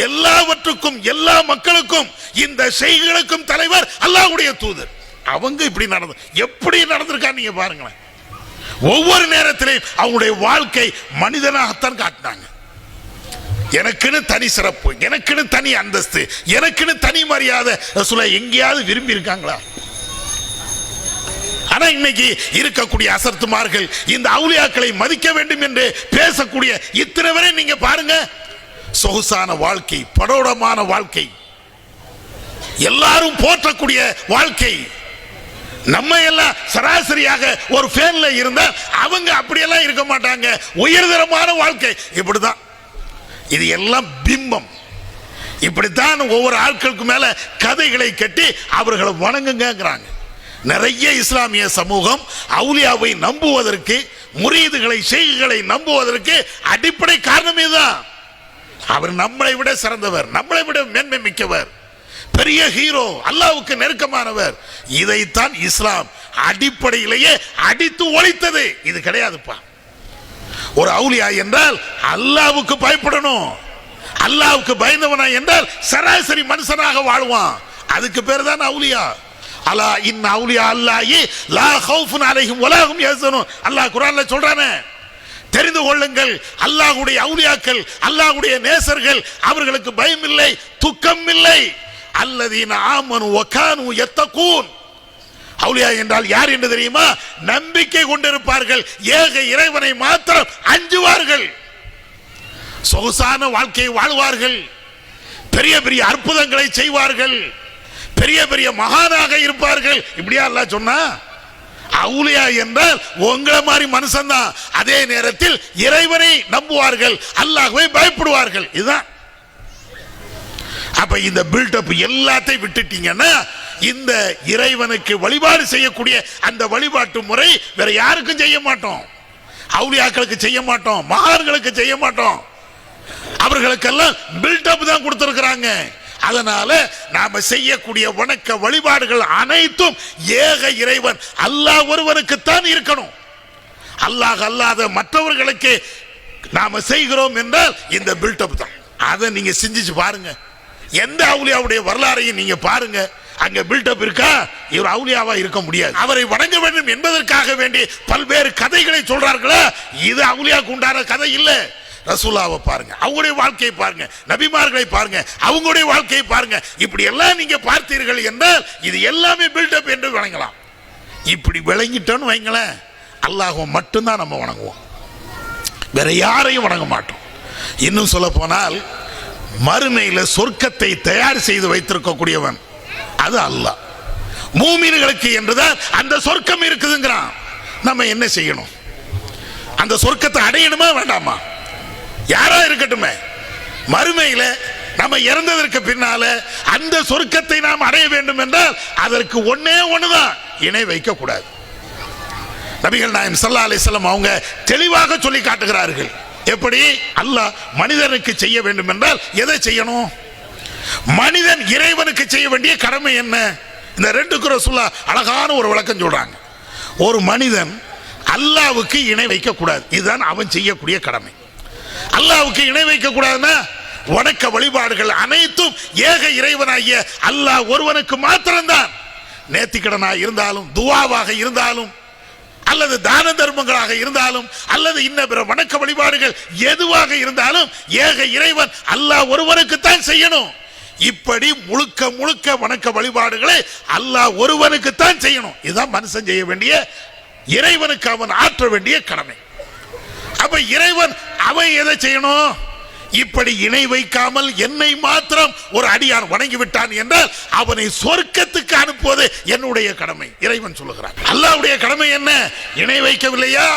எல்லாவற்றுக்கும் எல்லா மக்களுக்கும் இந்த ஷேக்குகளுக்கும் தலைவர் அல்லாஹ்வுடைய தூதர். அவங்க இப்படி நடந்து எப்படி நடந்திருக்காங்க நீங்க பாருங்களேன். ஒவ்வொரு நேரத்திலையும் அவங்களுடைய வாழ்க்கை மனிதனாகத்தான் காட்டினாங்க. எனக்குன்னு தனி சிறப்பு, எனக்குன்னு தனி அந்தஸ்து, எனக்குன்னு தனி மரியாதை ரசூலுல்லாஹ் எங்கேயாவது விரும்பி இருக்காங்களா? ஆனா இன்னைக்கு இருக்கக்கூடிய அசர்த்துமார்கள் இந்த அவுலியாக்களை மதிக்க வேண்டும் என்று பேசக்கூடிய இத்தனை வரை நீங்க பாருங்க. சொகுசான வாழ்க்கை, படோடமான வாழ்க்கை, எல்லாரும் போற்றக்கூடிய வாழ்க்கை. நம்ம எல்லாம் சராசரியாக ஒரு ஃபேன்ல இருந்தா அவங்க அப்படியெல்லாம் இருக்க மாட்டாங்க. உயர்தரமான வாழ்க்கை இப்படிதான். இது எல்லாம் பிம்பம். இப்படித்தான் ஒவ்வொரு ஆட்களுக்கு மேல கதைகளை கட்டி அவர்களை வணங்குங்கிறாங்க. நிறைய இஸ்லாமிய சமூகம் அவுலியாவை நம்புவதற்கு, முரீதுகளை ஷேக்குகளை நம்புவதற்கு அடிப்படை காரணமே தான். அவர் நம்மளை விட சிறந்தவர், நம்மளை விட மேன்மை மிக்கவர், பெரிய ஹீரோ, அல்லாஹ்வுக்கு நெருக்கமானவர். இதைத்தான் இஸ்லாம் அடிப்படையிலேயே அடித்து ஒழித்தது. இது கிடையாதுப்பா. ஒரு அவுலியா என்றால் அல்லாஹ்வுக்கு பயப்படணும். அல்லாஹ்வுக்கு பயந்தவனா என்றால் சராசரி மனுஷனாக வாழ்வான். அதுக்கு பேர் தான் அவுலியா. அலா இன் அவுலியா அல்லாஹி லா ஹவுஃபுன் அலைஹிம் வலா ஹும் யஹ்சனூன். அல்லாஹ் குர்ஆன்ல சொல்றானே, தெரிந்து கொள்ளுங்கள், அல்லாஹ்வுடைய அவுலியாக்கள், அல்லாஹ்வுடைய நேசர்கள், அவர்களுக்கு பயம் இல்லை, துக்கம் இல்லை. அல்லதீன ஆமனு வ கானூ யத்தகூன். அவுலியா என்றால் யார் என்று தெரியுமா? நம்பிக்கை கொண்டிருப்பார்கள், ஏக இறைவனை மாத்திரம் அஞ்சுவார்கள், சொகுசான வாழ்க்கையை வாழ்வார்கள், பெரிய பெரிய அற்புதங்களை செய்வார்கள், பெரிய பெரிய மகானாக இருப்பார்கள். இப்படியா அல்லாஹ் சொன்னா? அவுலியா என்றால் உங்களை மாதிரி மனுஷன் தான், அதே நேரத்தில் இறைவனை நம்புவார்கள், அல்லாஹ்வை பயப்படுவார்கள். இதுதான். அப்ப இந்த பில்டப் எல்லாத்தையும் விட்டுட்டீங்கன்னா இந்த இறைவனுக்கு வழிபாடு செய்யக்கூடிய அந்த வழிபாட்டு முறை வேற யாருக்கும் செய்ய மாட்டோம். அவுலியாக்களுக்கு செய்ய மாட்டோம், மகான்களுக்கு செய்ய மாட்டோம். அவர்களுக்கெல்லாம் பில்டப் தான் கொடுத்திருக்கிறாங்க. அதனால நாம செய்யக்கூடிய வணக்க வழிபாடுகள் அனைத்தும் ஏக இறைவன் அல்லாஹ் ஒருவனுக்குத்தான் இருக்கணும். அல்லாஹ் அல்லாத மற்றவர்களுக்கு நாம செய்கிறோம் என்றால் இந்த பில்டப் தான். அதை நீங்க சிந்திச்சு பாருங்க. எந்த அவுலியாவுடைய வரலாறையும் நீங்க பாருங்க, அங்க பில்டப் இருக்கா? இவர் அவுலியாவா இருக்க முடியாது. அவரை வணங்க வேண்டும் என்பதற்காக வேண்டி பல்வேறு கதைகளை சொல்றார்களா? இது அவுலியாவுக்கு உண்டான கதை இல்ல. ரசூலாவை பாருங்க, அவங்களுடைய வாழ்க்கையை பாருங்க, நபிமார்களை பாருங்க, அவங்களுடைய வாழ்க்கையை பாருங்க. இப்படி எல்லாம் நீங்க பார்த்தீர்கள் என்றால் இது எல்லாமே பில்டப் என்று வணங்கலாம். இப்படி விளங்கிட்டோன்னு வைங்களேன், அல்லாஹ்வை மட்டும்தான் நம்ம வணங்குவோம், வேற யாரையும் வணங்க மாட்டோம். இன்னும் சொல்ல போனால் மறுமையில சொர்க்கத்தை தயார் செய்து வைத்திருக்கக்கூடியவன் அது அல்லாஹ். மூமின்களுக்கு என்றுதான் அந்த சொர்க்கம் இருக்குதுங்கிறான். நம்ம என்ன செய்யணும்? அந்த சொர்க்கத்தை அடையணுமா வேண்டாமா? யாரா இருக்கட்டுமே, மறுமையில நம்ம இறந்ததற்கு பின்னால அந்த சொர்க்கத்தை நாம் அடைய வேண்டும் என்றால் அதற்கு ஒன்னே ஒண்ணுதான், இணை வைக்க கூடாது. நபிகள் நாயகம் ஸல்லல்லாஹு அலைஹி வஸல்லம் அவங்க தெளிவாக சொல்லி காட்டுகிறார்கள். எப்படி? அல்லாஹ் மனிதனுக்கு செய்ய வேண்டும் என்றால் எதை செய்யணும்? மனிதன் இறைவனுக்கு செய்ய வேண்டிய கடமை என்ன? இந்த ரெண்டுக்கு ரசூலுல்லாஹ் அழகான ஒரு விளக்கம் சொல்றாங்க. ஒரு மனிதன் அல்லாஹ்வுக்கு இணை வைக்க கூடாது, இதுதான் அவன் செய்யக்கூடிய கடமை. அல்லாஹ்வுக்கு இணை வைக்க கூடாதுன்னா வணக்க வழிபாடுகள் அனைத்தும் ஏக இறைவனாகிய அல்லாஹ் ஒருவனுக்கு மாத்திரம்தான். நேர்த்திக்கடனாக இருந்தாலும், துஆவாக இருந்தாலும், அல்லது தான தர்மங்களாக இருந்தாலும், அல்லது இன்ன பிற வணக்க வழிபாடுகள் எதுவாக இருந்தாலும் ஏக இறைவன் அல்லாஹ் ஒருவனுக்கு தான் செய்யணும். இப்படி முழுக்க முழுக்க வணக்க வழிபாடுகளை அல்லாஹ் ஒருவனுக்கு தான் செய்யணும். இதுதான் மனுஷன் செய்ய வேண்டிய, இறைவனுக்கு அவன் ஆற்ற வேண்டிய கடமை. அப்ப இறைவன் அவன் எதை செய்யணும்? இப்படி இணை வைக்காமல் என்னை மாத்திரம் ஒரு அடியான் வணங்கி விட்டான் என்றால் அவனை சொர்க்கத்துக்கு அனுப்புவது என்னுடைய கடமை. இறைவன் சொல்லுகிறான். அல்லாஹ்வுடைய கடமை என்ன? இணை வைக்கவில்லையா?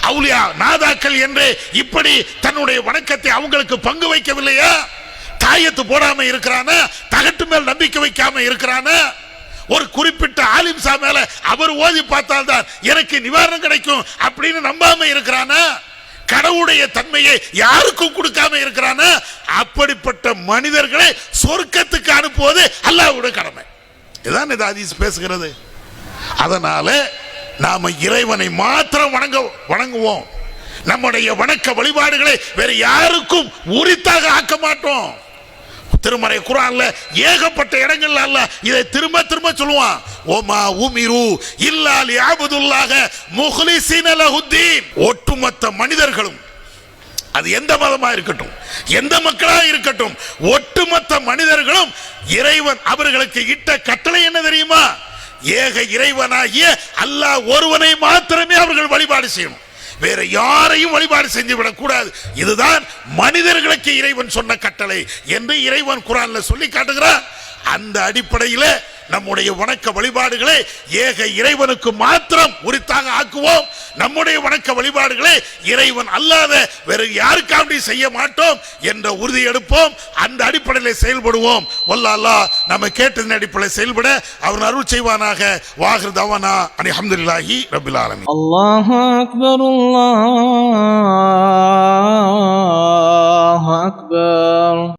அவுலியா நாதாக்கள் என்று இப்படி தன்னுடைய வணக்கத்தை அவங்களுக்கு பங்கு வைக்கவில்லையா? தாயத்து போடாம இருக்கிறானா? தகட்டு மேல் நம்பிக்கை வைக்காம இருக்கிறானா? ஒரு குறிப்பிட்ட ஆலிம் சா மேல அவர் ஓதி பார்த்தால்தான் எனக்கு நிவாரணம் கிடைக்கும் அப்படின்னு நம்பாம இருக்கிறானா? கடவுளுடைய தன்மையை யாருக்கும் கொடுக்காம இருக்கிறானா? அப்படிப்பட்ட மனிதர்களை சொர்க்கத்துக்கு அனுப்புவது அல்லாஹ்வுடைய கடமை. இதுதான் இந்த ஹதீஸ் பேசுகிறது. அதனால நாம இறைவனை மாத்திரம் வணங்குவோம். நம்முடைய வணக்க வழிபாடுகளை வேற யாருக்கும் உரித்தாக ஆக்க மாட்டோம். திருமறை குர்ஆன்ல ஏகப்பட்ட இடங்கள்ல அல்லாஹ் இதை திரும்ப திரும்ப சொல்லுவான். ஓமா உமிரு இல்லா லியஅபுதுல்லாஹ முக்லிஸீன லஹுத்தீன். ஒட்டுமொத்த மனிதர்களும், அது எந்த மதமா இருக்கட்டும், எந்த மக்களா இருக்கட்டும், ஒட்டுமொத்த மனிதர்களும் இறைவன் அவர்களுக்கு இட்ட கட்டளை என்ன தெரியுமா? ஏக இறைவனாகிய அல்லாஹ் ஒருவனை மாத்திரமே அவர்கள் வழிபாடு செய்யணும், வேற யாரையும் வழிபாடு செஞ்சு விடக் கூடாது. இதுதான் மனிதர்களுக்கு இறைவன் சொன்ன கட்டளை என்று இறைவன் குர்ஆன்ல சொல்லி காட்டுகிறார். அந்த அடிப்படையில் நம்முடைய வணக்க வழிபாடுகளை ஏக இறைவனுக்கு மாத்திரம் உரித்தாக ஆக்குவோம். நம்முடைய வணக்க வழிபாடுகளை இறைவன் அல்லாத வேற யாருக்காண்டி செய்ய மாட்டோம் என்ற உறுதி எடுப்போம். அந்த அடிப்படையில் செயல்படுவோம். வல்ல அல்லாஹ் நம்ம கேட்டதின் அடிப்படையில் செயல்பட அவன் அருள் செய்வானாக. வாஹிர் தவானா அல்ஹம்துலில்லாஹி ரப்பில் ஆலமீன். அல்லாஹு அக்பர், அல்லாஹு அக்பர்.